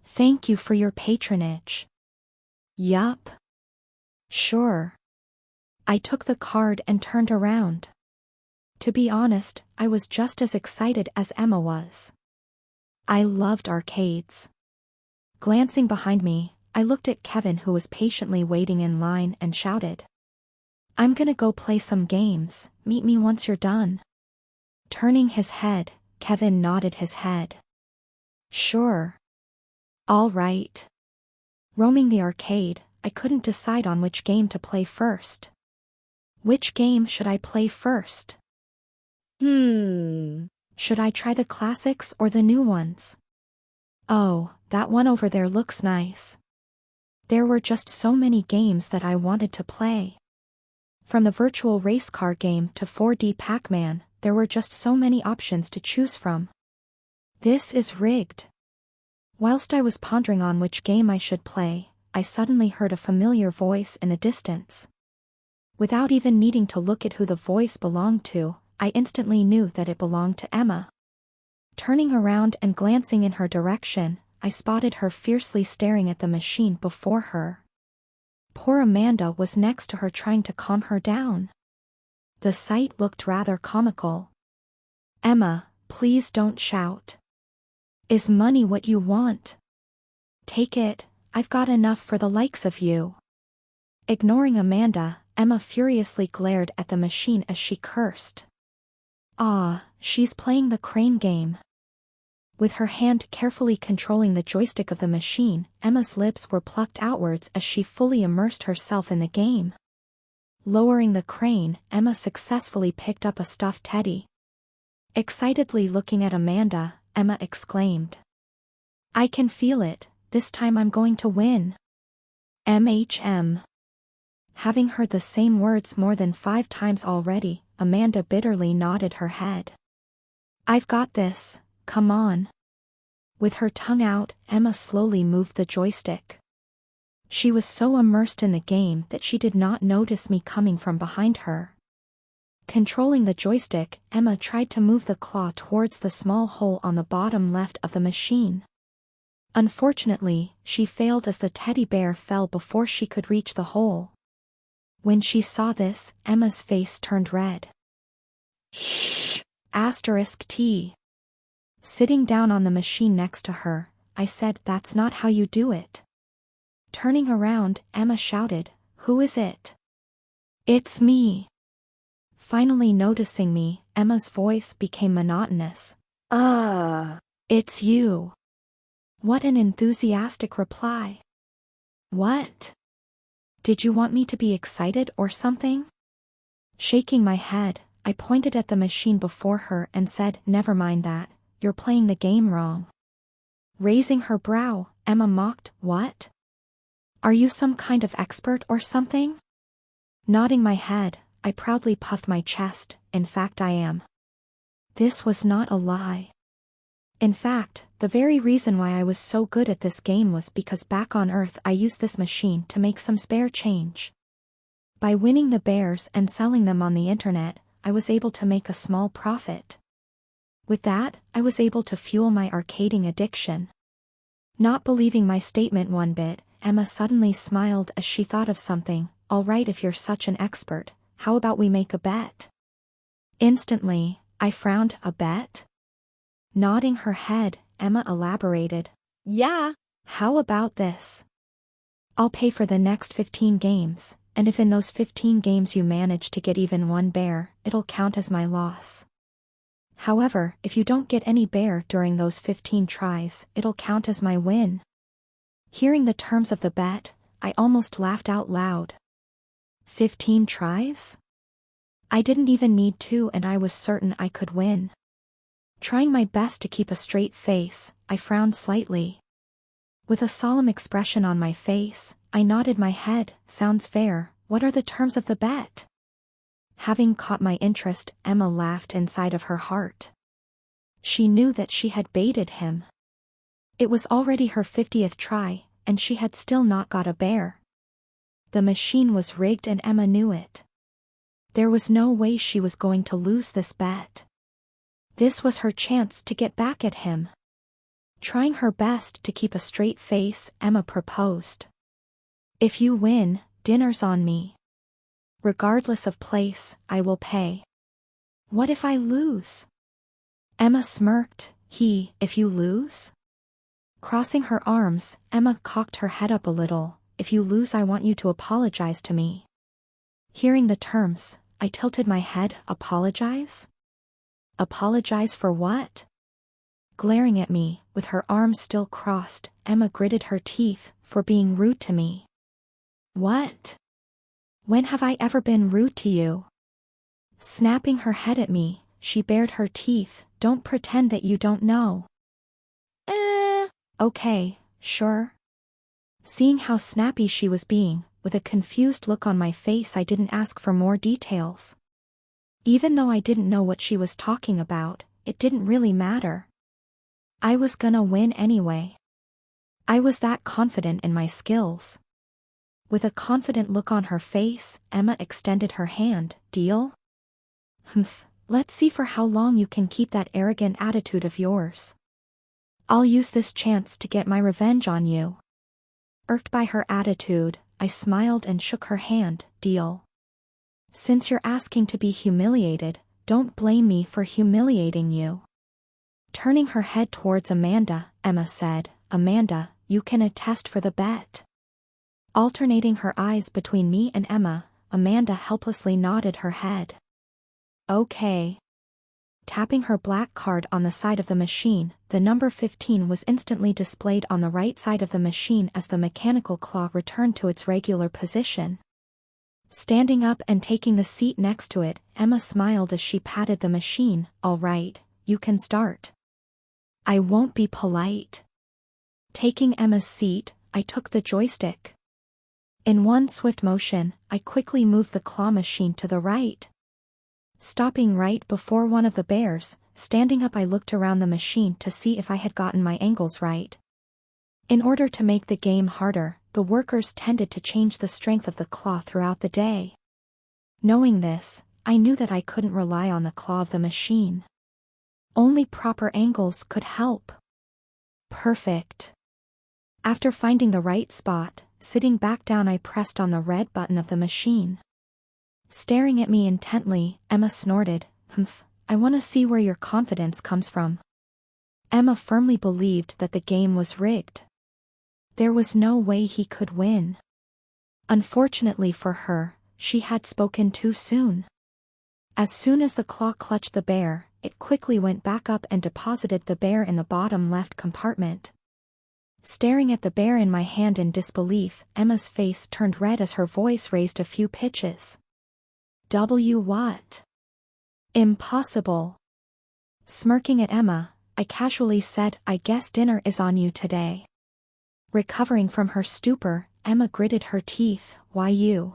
Thank you for your patronage. Yup. Sure. I took the card and turned around. To be honest, I was just as excited as Emma was. I loved arcades. Glancing behind me, I looked at Kevin, who was patiently waiting in line, and shouted. I'm gonna go play some games, meet me once you're done. Turning his head, Kevin nodded his head. Sure. All right. Roaming the arcade, I couldn't decide on which game to play first. Which game should I play first? Should I try the classics or the new ones? Oh, that one over there looks nice. There were just so many games that I wanted to play. From the virtual race car game to 4D Pac-Man, there were just so many options to choose from. This is rigged. Whilst I was pondering on which game I should play, I suddenly heard a familiar voice in the distance. Without even needing to look at who the voice belonged to, I instantly knew that it belonged to Emma. Turning around and glancing in her direction, I spotted her fiercely staring at the machine before her. Poor Amanda was next to her trying to calm her down. The sight looked rather comical. Emma, please don't shout. Is money what you want? Take it, I've got enough for the likes of you. Ignoring Amanda, Emma furiously glared at the machine as she cursed. Ah, she's playing the crane game. With her hand carefully controlling the joystick of the machine, Emma's lips were plucked outwards as she fully immersed herself in the game. Lowering the crane, Emma successfully picked up a stuffed teddy. Excitedly looking at Amanda, Emma exclaimed. I can feel it, this time I'm going to win. MHM. Having heard the same words more than 5 times already, Amanda bitterly nodded her head. I've got this, come on. With her tongue out, Emma slowly moved the joystick. She was so immersed in the game that she did not notice me coming from behind her. Controlling the joystick, Emma tried to move the claw towards the small hole on the bottom left of the machine. Unfortunately, she failed as the teddy bear fell before she could reach the hole. When she saw this, Emma's face turned red. Shh. *T. Sitting down on the machine next to her, I said, "That's not how you do it." Turning around, Emma shouted, "Who is it?" "It's me." Finally noticing me, Emma's voice became monotonous. "It's you." What an enthusiastic reply. "What? Did you want me to be excited or something?" Shaking my head, I pointed at the machine before her and said, "Never mind that, you're playing the game wrong." Raising her brow, Emma mocked, "What? Are you some kind of expert or something?" Nodding my head, I proudly puffed my chest, "In fact I am." This was not a lie. In fact, the very reason why I was so good at this game was because back on Earth I used this machine to make some spare change. By winning the bears and selling them on the internet, I was able to make a small profit. With that, I was able to fuel my arcading addiction. Not believing my statement one bit, Emma suddenly smiled as she thought of something. "All right, if you're such an expert, how about we make a bet?" Instantly, I frowned. "A bet?" Nodding her head, Emma elaborated. Yeah. "How about this? I'll pay for the next 15 games, and if in those 15 games you manage to get even one bear, it'll count as my loss. However, if you don't get any bear during those 15 tries, it'll count as my win." Hearing the terms of the bet, I almost laughed out loud. 15 tries? I didn't even need 2 and I was certain I could win. Trying my best to keep a straight face, I frowned slightly. With a solemn expression on my face, I nodded my head. "Sounds fair. What are the terms of the bet?" Having caught my interest, Emma laughed inside of her heart. She knew that she had baited him. It was already her 50th try, and she had still not got a bear. The machine was rigged and Emma knew it. There was no way she was going to lose this bet. This was her chance to get back at him. Trying her best to keep a straight face, Emma proposed. "If you win, dinner's on me. Regardless of place, I will pay." "What if I lose?" Emma smirked. If you lose?" Crossing her arms, Emma cocked her head up a little. "If you lose, I want you to apologize to me." Hearing the terms, I tilted my head. "Apologize? Apologize for what?" Glaring at me, with her arms still crossed, Emma gritted her teeth. "For being rude to me." "What? When have I ever been rude to you?" Snapping her head at me, she bared her teeth. "Don't pretend that you don't know." "Okay, sure." Seeing how snappy she was being, with a confused look on my face, I didn't ask for more details. Even though I didn't know what she was talking about, it didn't really matter. I was gonna win anyway. I was that confident in my skills. With a confident look on her face, Emma extended her hand. "Deal?" "Humph, let's see for how long you can keep that arrogant attitude of yours. I'll use this chance to get my revenge on you." Irked by her attitude, I smiled and shook her hand. "Deal. Since you're asking to be humiliated, don't blame me for humiliating you." Turning her head towards Amanda, Emma said, "Amanda, you can attest for the bet." Alternating her eyes between me and Emma, Amanda helplessly nodded her head. "Okay." Tapping her black card on the side of the machine, the number 15 was instantly displayed on the right side of the machine as the mechanical claw returned to its regular position. Standing up and taking the seat next to it, Emma smiled as she patted the machine. "All right, you can start." "I won't be polite." Taking Emma's seat, I took the joystick. In one swift motion, I quickly moved the claw machine to the right. Stopping right before one of the bears, Standing up, I looked around the machine to see if I had gotten my angles right. In order to make the game harder, the workers tended to change the strength of the claw throughout the day. Knowing this, I knew that I couldn't rely on the claw of the machine. Only proper angles could help. Perfect. After finding the right spot, sitting back down, I pressed on the red button of the machine. Staring at me intently, Emma snorted, "Humph, I want to see where your confidence comes from." Emma firmly believed that the game was rigged. There was no way he could win. Unfortunately for her, she had spoken too soon. As soon as the claw clutched the bear, it quickly went back up and deposited the bear in the bottom left compartment. Staring at the bear in my hand in disbelief, Emma's face turned red as her voice raised a few pitches. What? Impossible. Smirking at Emma, I casually said, "I guess dinner is on you today." Recovering from her stupor, Emma gritted her teeth, "Why you?"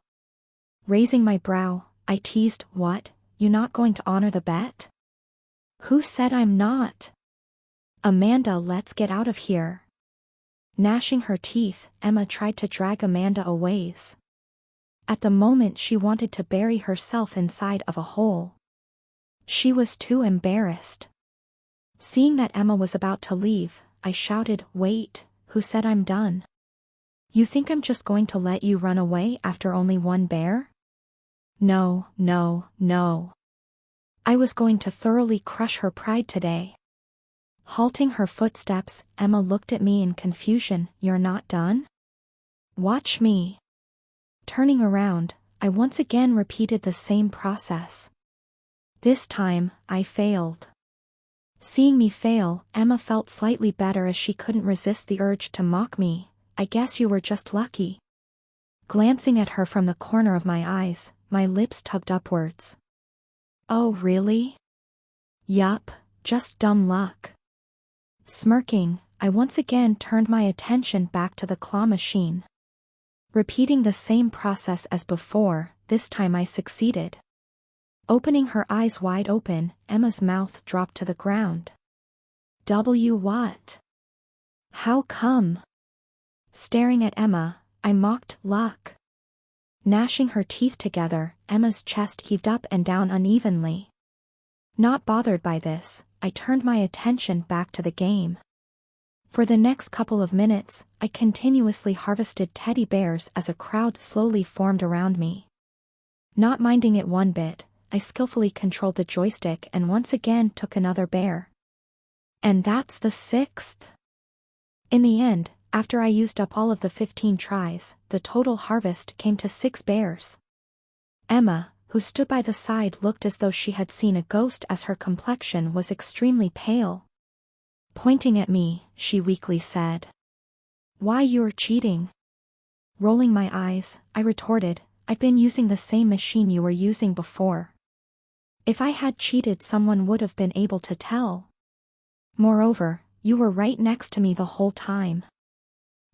Raising my brow, I teased, "What, you not going to honor the bet?" "Who said I'm not?" "Amanda, let's get out of here." Gnashing her teeth, Emma tried to drag Amanda a ways. At the moment she wanted to bury herself inside of a hole. She was too embarrassed. Seeing that Emma was about to leave, I shouted, "Wait, who said I'm done? You think I'm just going to let you run away after only one bear? No, no, no. I was going to thoroughly crush her pride today." Halting her footsteps, Emma looked at me in confusion. "You're not done? Watch me." Turning around, I once again repeated the same process. This time, I failed. Seeing me fail, Emma felt slightly better as she couldn't resist the urge to mock me. "I guess you were just lucky." Glancing at her from the corner of my eyes, my lips tugged upwards. "Oh really?" "Yup, just dumb luck." Smirking, I once again turned my attention back to the claw machine. Repeating the same process as before, this time I succeeded. Opening her eyes wide open, Emma's mouth dropped to the ground. What? How come?" Staring at Emma, I mocked, "Luck." Gnashing her teeth together, Emma's chest heaved up and down unevenly. Not bothered by this, I turned my attention back to the game. For the next couple of minutes, I continuously harvested teddy bears as a crowd slowly formed around me. Not minding it one bit, I skillfully controlled the joystick and once again took another bear. And that's the 6th. In the end, after I used up all of the 15 tries, the total harvest came to 6 bears. Emma, who stood by the side, looked as though she had seen a ghost as her complexion was extremely pale. Pointing at me, she weakly said, "Why, you're cheating." Rolling my eyes, I retorted, "I've been using the same machine you were using before. If I had cheated, someone would have been able to tell. Moreover, you were right next to me the whole time.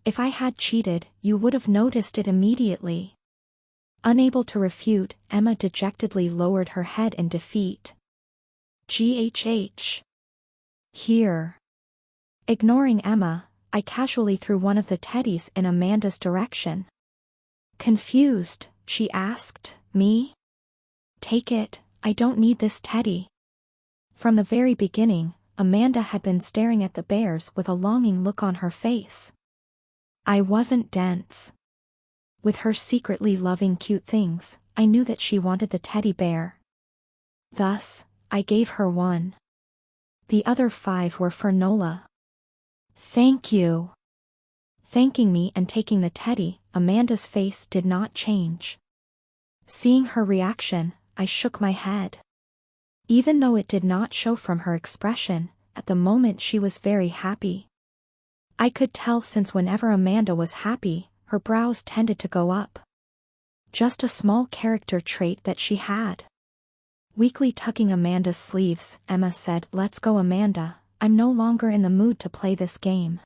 If I had cheated, you would have noticed it immediately." Unable to refute, Emma dejectedly lowered her head in defeat. "GHH. Here." Ignoring Emma, I casually threw one of the teddies in Amanda's direction. Confused, she asked, "Me? Take it, I don't need this teddy." From the very beginning, Amanda had been staring at the bears with a longing look on her face. I wasn't dense. With her secretly loving cute things, I knew that she wanted the teddy bear. Thus, I gave her one. The other 5 were for Nola. "Thank you." Thanking me and taking the teddy, Amanda's face did not change. Seeing her reaction, I shook my head. Even though it did not show from her expression, at the moment she was very happy. I could tell, since whenever Amanda was happy, her brows tended to go up. Just a small character trait that she had. Weakly tugging Amanda's sleeves, Emma said, "Let's go, Amanda. I'm no longer in the mood to play this game."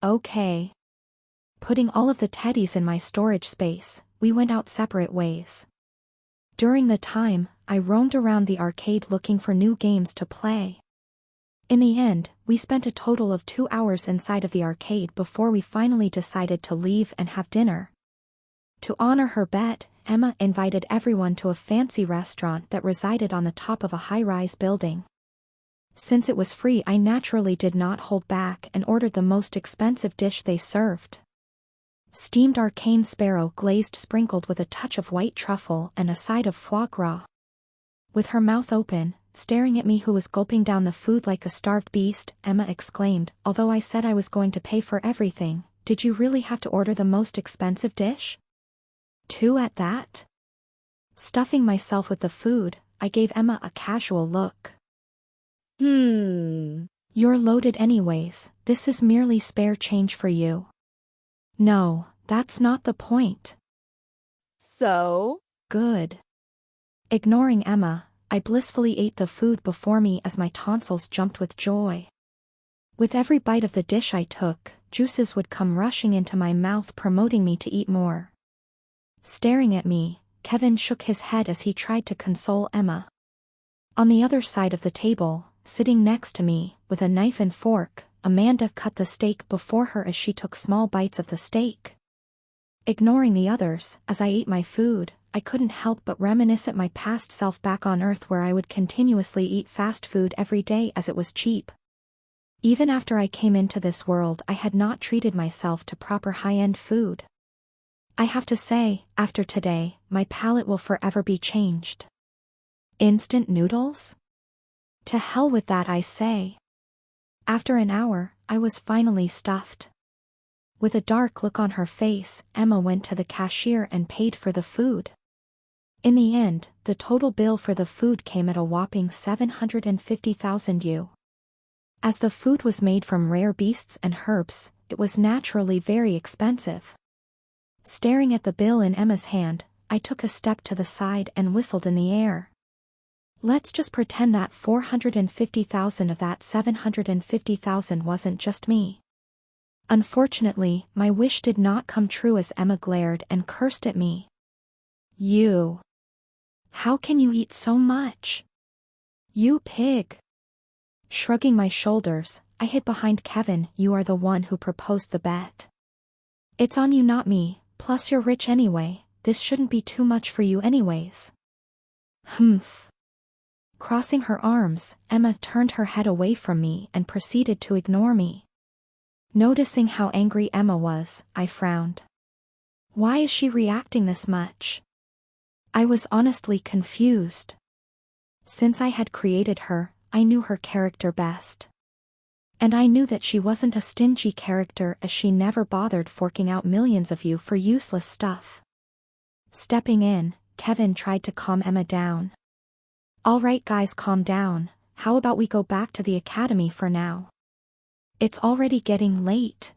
"Okay." Putting all of the teddies in my storage space, we went out separate ways. During the time, I roamed around the arcade looking for new games to play. In the end, we spent a total of 2 hours inside of the arcade before we finally decided to leave and have dinner. To honor her bet, Emma invited everyone to a fancy restaurant that resided on the top of a high-rise building. Since it was free, I naturally did not hold back and ordered the most expensive dish they served. Steamed arcane sparrow glazed sprinkled with a touch of white truffle and a side of foie gras. With her mouth open, staring at me who was gulping down the food like a starved beast, Emma exclaimed, "Although I said I was going to pay for everything, did you really have to order the most expensive dish? 2 at that?" Stuffing myself with the food, I gave Emma a casual look. "You're loaded anyways, this is merely spare change for you." "No, that's not the point." So? "Good." Ignoring Emma, I blissfully ate the food before me as my tonsils jumped with joy. With every bite of the dish I took, juices would come rushing into my mouth, promoting me to eat more. Staring at me, Kevin shook his head as he tried to console Emma. On the other side of the table, sitting next to me, with a knife and fork, Amanda cut the steak before her as she took small bites of the steak. Ignoring the others, as I ate my food, I couldn't help but reminisce at my past self back on Earth, where I would continuously eat fast food every day as it was cheap. Even after I came into this world, I had not treated myself to proper high-end food. I have to say, after today, my palate will forever be changed. Instant noodles? To hell with that, I say. After an hour, I was finally stuffed. With a dark look on her face, Emma went to the cashier and paid for the food. In the end, the total bill for the food came at a whopping 750,000 U. As the food was made from rare beasts and herbs, it was naturally very expensive. Staring at the bill in Emma's hand, I took a step to the side and whistled in the air. Let's just pretend that 450,000 of that 750,000 wasn't just me. Unfortunately, my wish did not come true as Emma glared and cursed at me. "You! How can you eat so much? You pig!" Shrugging my shoulders, I hid behind Kevin. "You are the one who proposed the bet. It's on you, not me, plus you're rich anyway, this shouldn't be too much for you anyways." "Humph." Crossing her arms, Emma turned her head away from me and proceeded to ignore me. Noticing how angry Emma was, I frowned. Why is she reacting this much? I was honestly confused. Since I had created her, I knew her character best. And I knew that she wasn't a stingy character, as she never bothered forking out millions of you for useless stuff. Stepping in, Kevin tried to calm Emma down. "All right guys, calm down, how about we go back to the academy for now? It's already getting late."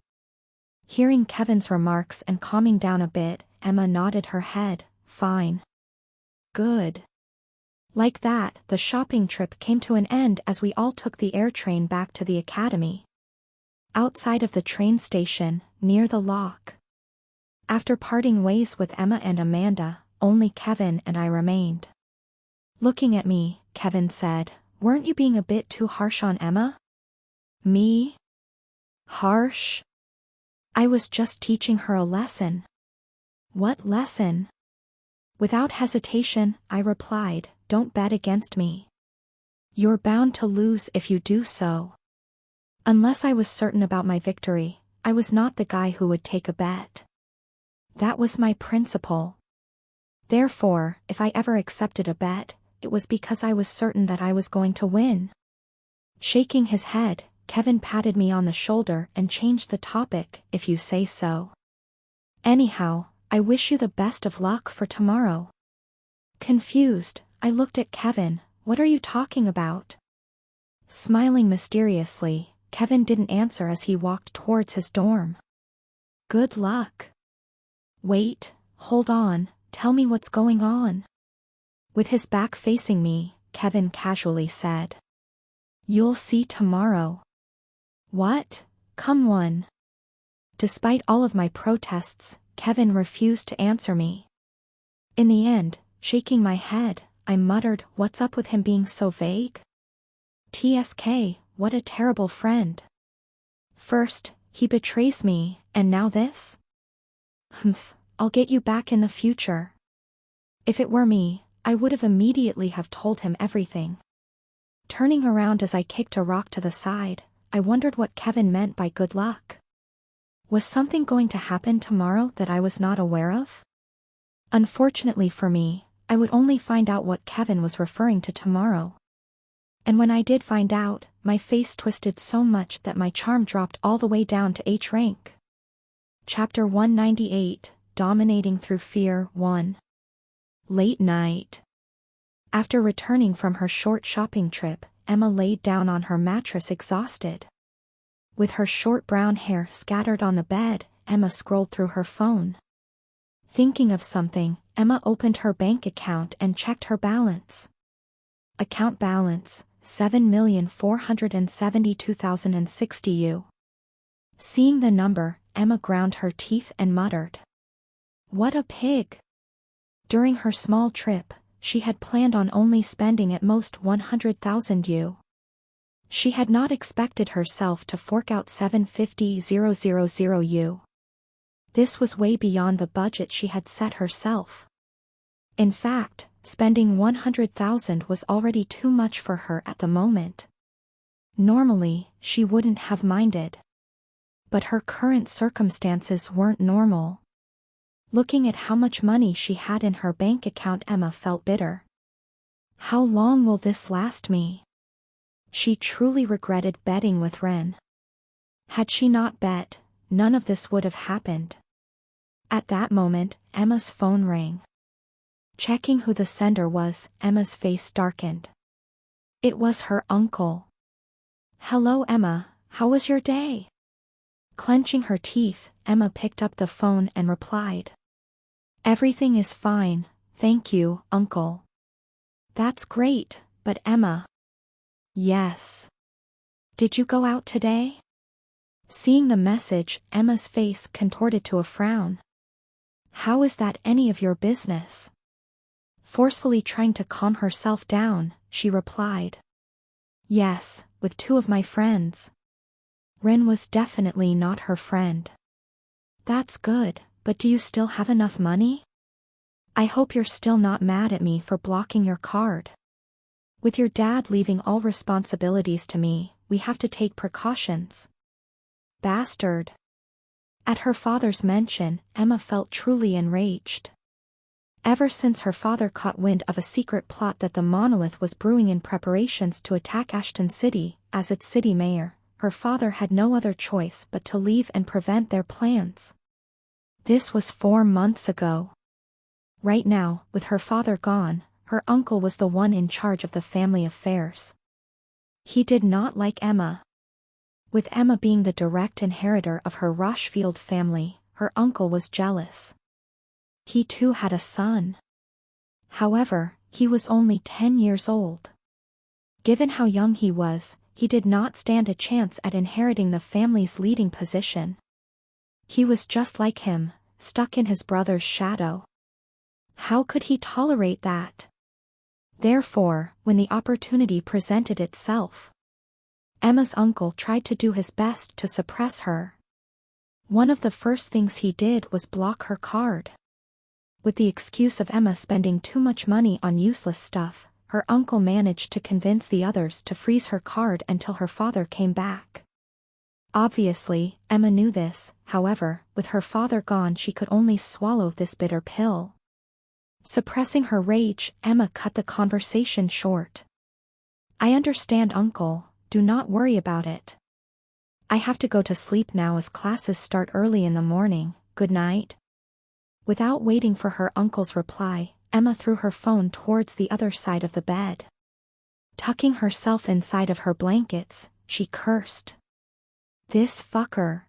Hearing Kevin's remarks and calming down a bit, Emma nodded her head. "Fine. Good." Like that, the shopping trip came to an end as we all took the air train back to the academy. Outside of the train station, near the lock. After parting ways with Emma and Amanda, only Kevin and I remained. Looking at me, Kevin said, "Weren't you being a bit too harsh on Emma?" "Me? Harsh? I was just teaching her a lesson." "What lesson?" Without hesitation, I replied, "Don't bet against me. You're bound to lose if you do so." Unless I was certain about my victory, I was not the guy who would take a bet. That was my principle. Therefore, if I ever accepted a bet, it was because I was certain that I was going to win. Shaking his head, Kevin patted me on the shoulder and changed the topic, "If you say so. Anyhow, I wish you the best of luck for tomorrow." Confused, I looked at Kevin. "What are you talking about?" Smiling mysteriously, Kevin didn't answer as he walked towards his dorm. "Good luck." "Wait, hold on, tell me what's going on." With his back facing me, Kevin casually said, "You'll see tomorrow." "What? Come on." Despite all of my protests, Kevin refused to answer me. In the end, Shaking my head, I muttered, "What's up with him being so vague? TSK, what a terrible friend. First, he betrays me, and now this? Humph, I'll get you back in the future." If it were me, I would have immediately have told him everything. Turning around as I kicked a rock to the side, I wondered what Kevin meant by good luck. Was something going to happen tomorrow that I was not aware of? Unfortunately for me, I would only find out what Kevin was referring to tomorrow. And when I did find out, my face twisted so much that my charm dropped all the way down to H rank. Chapter 198, Dominating Through Fear 1. Late night. After returning from her short shopping trip, Emma laid down on her mattress exhausted. With her short brown hair scattered on the bed, Emma scrolled through her phone. Thinking of something, Emma opened her bank account and checked her balance. Account balance, 7,472,060 U. Seeing the number, Emma ground her teeth and muttered, "What a pig." During her small trip, she had planned on only spending at most 100,000 U. She had not expected herself to fork out 750,000 U. This was way beyond the budget she had set herself. In fact, spending 100,000 was already too much for her at the moment. Normally, she wouldn't have minded. But her current circumstances weren't normal. Looking at how much money she had in her bank account, Emma felt bitter. How long will this last me? She truly regretted betting with Ren. Had she not bet, none of this would have happened. At that moment, Emma's phone rang. Checking who the sender was, Emma's face darkened. It was her uncle. "Hello, Emma, how was your day?" Clenching her teeth, Emma picked up the phone and replied, "Everything is fine, thank you, uncle." "That's great, but Emma." "Yes. Did you go out today?" Seeing the message, Emma's face contorted to a frown. "How is that any of your business?" Forcefully trying to calm herself down, she replied, "Yes, with two of my friends." Ren was definitely not her friend. "That's good, but do you still have enough money? I hope you're still not mad at me for blocking your card. With your dad leaving all responsibilities to me, we have to take precautions." Bastard. At her father's mention, Emma felt truly enraged. Ever since her father caught wind of a secret plot that the Monolith was brewing in preparations to attack Ashton City, as its city mayor, her father had no other choice but to leave and prevent their plans. This was 4 months ago. Right now, with her father gone, her uncle was the one in charge of the family affairs. He did not like Emma. With Emma being the direct inheritor of her Rochefield family, her uncle was jealous. He too had a son. However, he was only 10 years old. Given how young he was, he did not stand a chance at inheriting the family's leading position. He was just like him, stuck in his brother's shadow. How could he tolerate that? Therefore, when the opportunity presented itself, Emma's uncle tried to do his best to suppress her. One of the first things he did was block her card. With the excuse of Emma spending too much money on useless stuff, her uncle managed to convince the others to freeze her card until her father came back. Obviously, Emma knew this, however, with her father gone she could only swallow this bitter pill. Suppressing her rage, Emma cut the conversation short. "I understand, uncle, do not worry about it. I have to go to sleep now as classes start early in the morning, good night." Without waiting for her uncle's reply, Emma threw her phone towards the other side of the bed. Tucking herself inside of her blankets, she cursed. "This fucker."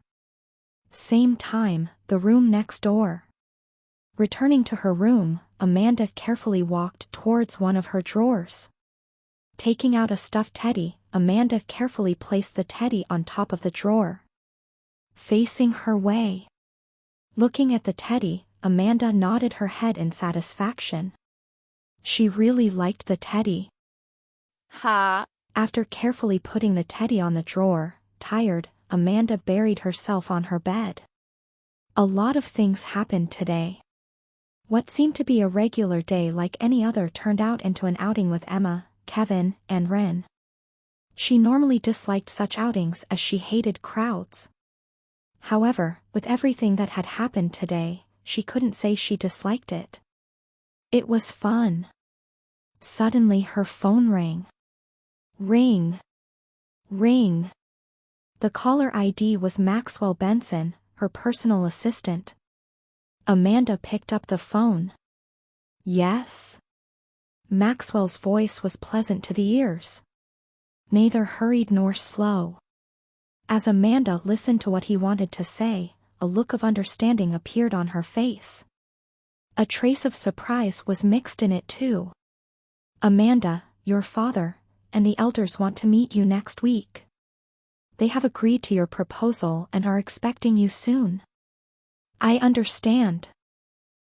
Same time, the room next door. Returning to her room, Amanda carefully walked towards one of her drawers. Taking out a stuffed teddy, Amanda carefully placed the teddy on top of the drawer. Facing her way. Looking at the teddy, Amanda nodded her head in satisfaction. She really liked the teddy. Ha. After carefully putting the teddy on the drawer, tired, Amanda buried herself on her bed. A lot of things happened today. What seemed to be a regular day like any other turned out into an outing with Emma, Kevin, and Ren. She normally disliked such outings as she hated crowds. However, with everything that had happened today, she couldn't say she disliked it. It was fun. Suddenly her phone rang. Ring. Ring. The caller ID was Maxwell Benson, her personal assistant. Amanda picked up the phone. Yes? Maxwell's voice was pleasant to the ears. Neither hurried nor slow. As Amanda listened to what he wanted to say, a look of understanding appeared on her face. A trace of surprise was mixed in it too. Amanda, your father, and the elders want to meet you next week. They have agreed to your proposal and are expecting you soon. I understand.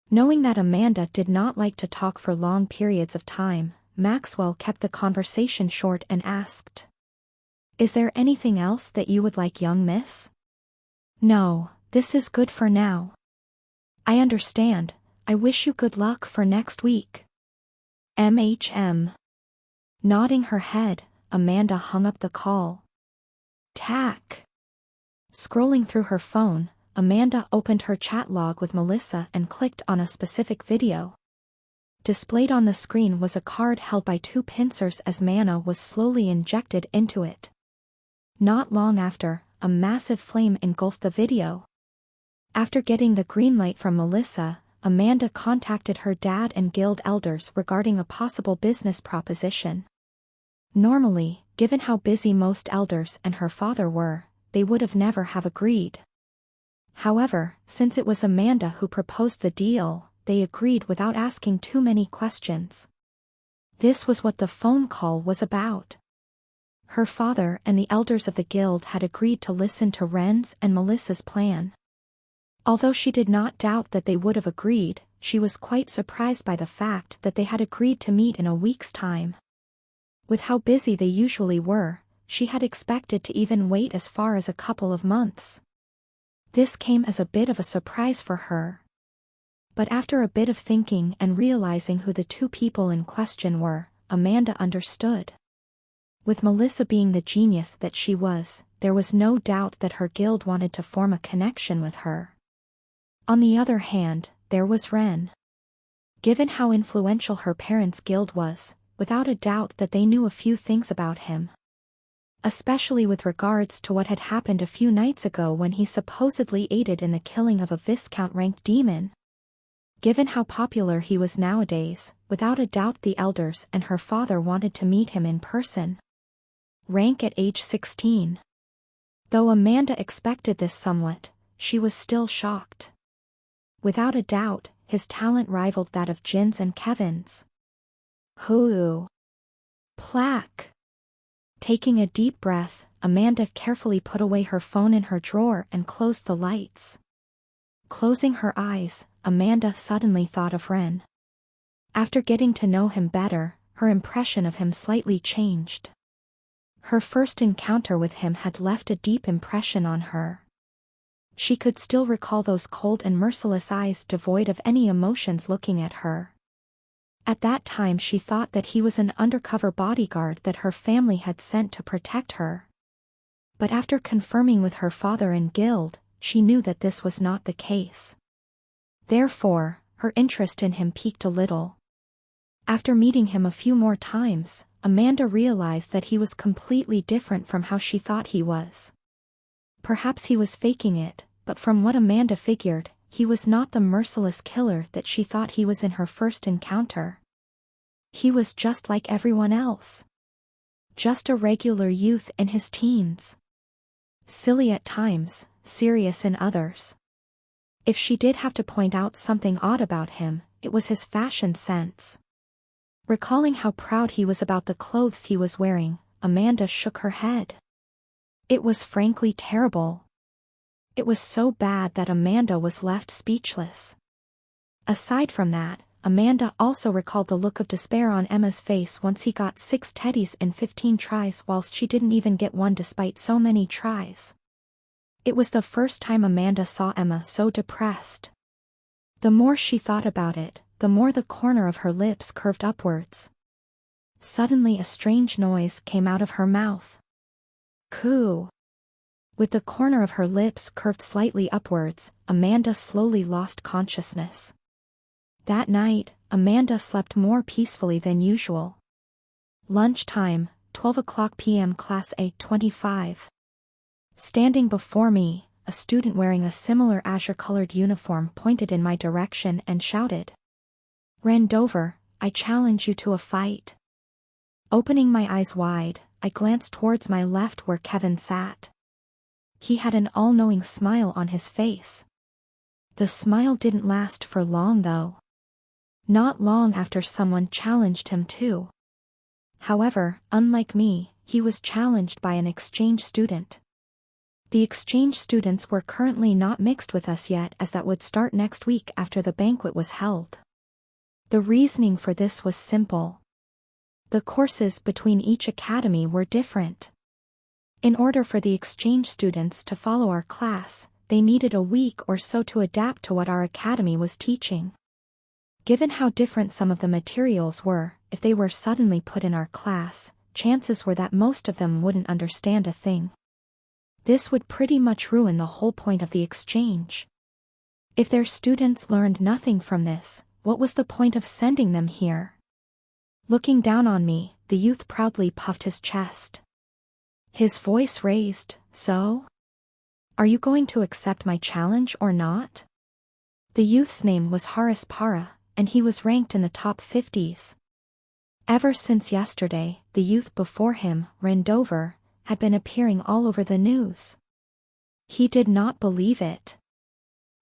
Knowing that Amanda did not like to talk for long periods of time, Maxwell kept the conversation short and asked, "Is there anything else that you would like, young miss?" "No, this is good for now." "I understand. I wish you good luck for next week." MHM. Nodding her head, Amanda hung up the call. Tack. Scrolling through her phone, Amanda opened her chat log with Melissa and clicked on a specific video. Displayed on the screen was a card held by two pincers as mana was slowly injected into it. Not long after, a massive flame engulfed the video. After getting the green light from Melissa, Amanda contacted her dad and guild elders regarding a possible business proposition. Normally, given how busy most elders and her father were, they would have never have agreed. However, since it was Amanda who proposed the deal, they agreed without asking too many questions. This was what the phone call was about. Her father and the elders of the guild had agreed to listen to Ren's and Melissa's plan. Although she did not doubt that they would have agreed, she was quite surprised by the fact that they had agreed to meet in a week's time. With how busy they usually were, she had expected to even wait as far as a couple of months. This came as a bit of a surprise for her. But after a bit of thinking and realizing who the two people in question were, Amanda understood. With Melissa being the genius that she was, there was no doubt that her guild wanted to form a connection with her. On the other hand, there was Ren. Given how influential her parents' guild was, without a doubt that they knew a few things about him. Especially with regards to what had happened a few nights ago when he supposedly aided in the killing of a Viscount-ranked demon. Given how popular he was nowadays, without a doubt the elders and her father wanted to meet him in person. Rank at age 16. Though Amanda expected this somewhat, she was still shocked. Without a doubt, his talent rivaled that of Jin's and Kevin's. Hoo. Plaque. Taking a deep breath, Amanda carefully put away her phone in her drawer and closed the lights. Closing her eyes, Amanda suddenly thought of Ren. After getting to know him better, her impression of him slightly changed. Her first encounter with him had left a deep impression on her. She could still recall those cold and merciless eyes devoid of any emotions looking at her. At that time she thought that he was an undercover bodyguard that her family had sent to protect her. But after confirming with her father and guild, she knew that this was not the case. Therefore, her interest in him peaked a little. After meeting him a few more times, Amanda realized that he was completely different from how she thought he was. Perhaps he was faking it, but from what Amanda figured, he was not the merciless killer that she thought he was in her first encounter. He was just like everyone else. Just a regular youth in his teens. Silly at times, serious in others. If she did have to point out something odd about him, it was his fashion sense. Recalling how proud he was about the clothes he was wearing, Amanda shook her head. It was frankly terrible. It was so bad that Amanda was left speechless. Aside from that, Amanda also recalled the look of despair on Emma's face once he got 6 teddies in 15 tries whilst she didn't even get one despite so many tries. It was the first time Amanda saw Emma so depressed. The more she thought about it, the more the corner of her lips curved upwards. Suddenly a strange noise came out of her mouth. Coo. With the corner of her lips curved slightly upwards, Amanda slowly lost consciousness. That night, Amanda slept more peacefully than usual. Lunchtime, 12 p.m. Class A25. Standing before me, a student wearing a similar azure-colored uniform pointed in my direction and shouted, "Randover, I challenge you to a fight." Opening my eyes wide, I glanced towards my left where Kevin sat. He had an all-knowing smile on his face. The smile didn't last for long though. Not long after someone challenged him too. However, unlike me, he was challenged by an exchange student. The exchange students were currently not mixed with us yet, as that would start next week after the banquet was held. The reasoning for this was simple. The courses between each academy were different. In order for the exchange students to follow our class, they needed a week or so to adapt to what our academy was teaching. Given how different some of the materials were, if they were suddenly put in our class, chances were that most of them wouldn't understand a thing. This would pretty much ruin the whole point of the exchange. If their students learned nothing from this, what was the point of sending them here? Looking down on me, the youth proudly puffed his chest. His voice raised, "So? Are you going to accept my challenge or not?" The youth's name was Haris Para, and he was ranked in the top 50s. Ever since yesterday, the youth before him, Randover, had been appearing all over the news. He did not believe it.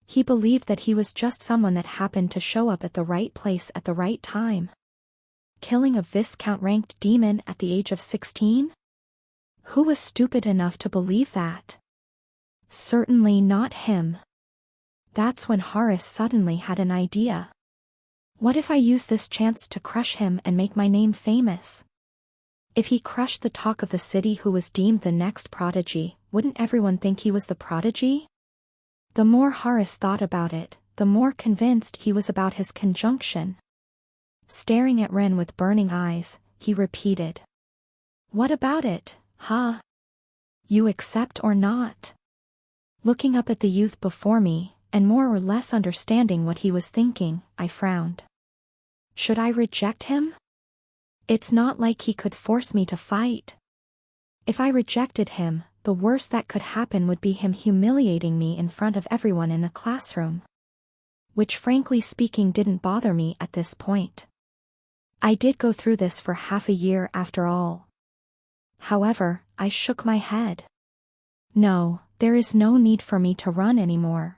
He believed that he was just someone that happened to show up at the right place at the right time. Killing a Viscount-ranked demon at the age of 16? Who was stupid enough to believe that? Certainly not him. That's when Haris suddenly had an idea. What if I use this chance to crush him and make my name famous? If he crushed the talk of the city who was deemed the next prodigy, wouldn't everyone think he was the prodigy? The more Haris thought about it, the more convinced he was about his conjunction. Staring at Ren with burning eyes, he repeated, "What about it, huh? You accept or not?" Looking up at the youth before me, and more or less understanding what he was thinking, I frowned. Should I reject him? It's not like he could force me to fight. If I rejected him, the worst that could happen would be him humiliating me in front of everyone in the classroom. Which frankly speaking didn't bother me at this point. I did go through this for half a year after all. However, I shook my head. No, there is no need for me to run anymore.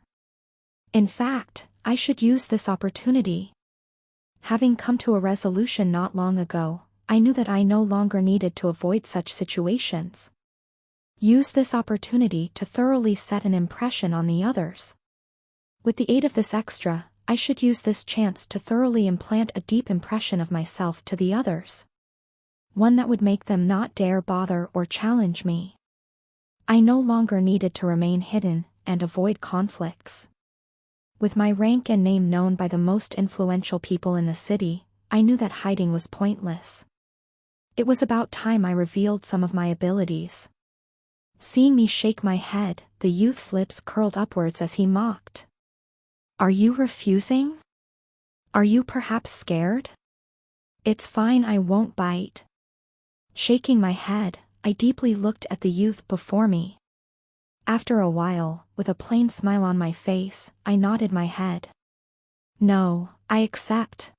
In fact, I should use this opportunity. Having come to a resolution not long ago, I knew that I no longer needed to avoid such situations. Use this opportunity to thoroughly set an impression on the others. With the aid of this extra, I should use this chance to thoroughly implant a deep impression of myself to the others. One that would make them not dare bother or challenge me. I no longer needed to remain hidden and avoid conflicts. With my rank and name known by the most influential people in the city, I knew that hiding was pointless. It was about time I revealed some of my abilities. Seeing me shake my head, the youth's lips curled upwards as he mocked. Are you refusing? Are you perhaps scared? It's fine, I won't bite. Shaking my head, I deeply looked at the youth before me. After a while, with a plain smile on my face, I nodded my head. No, I accept.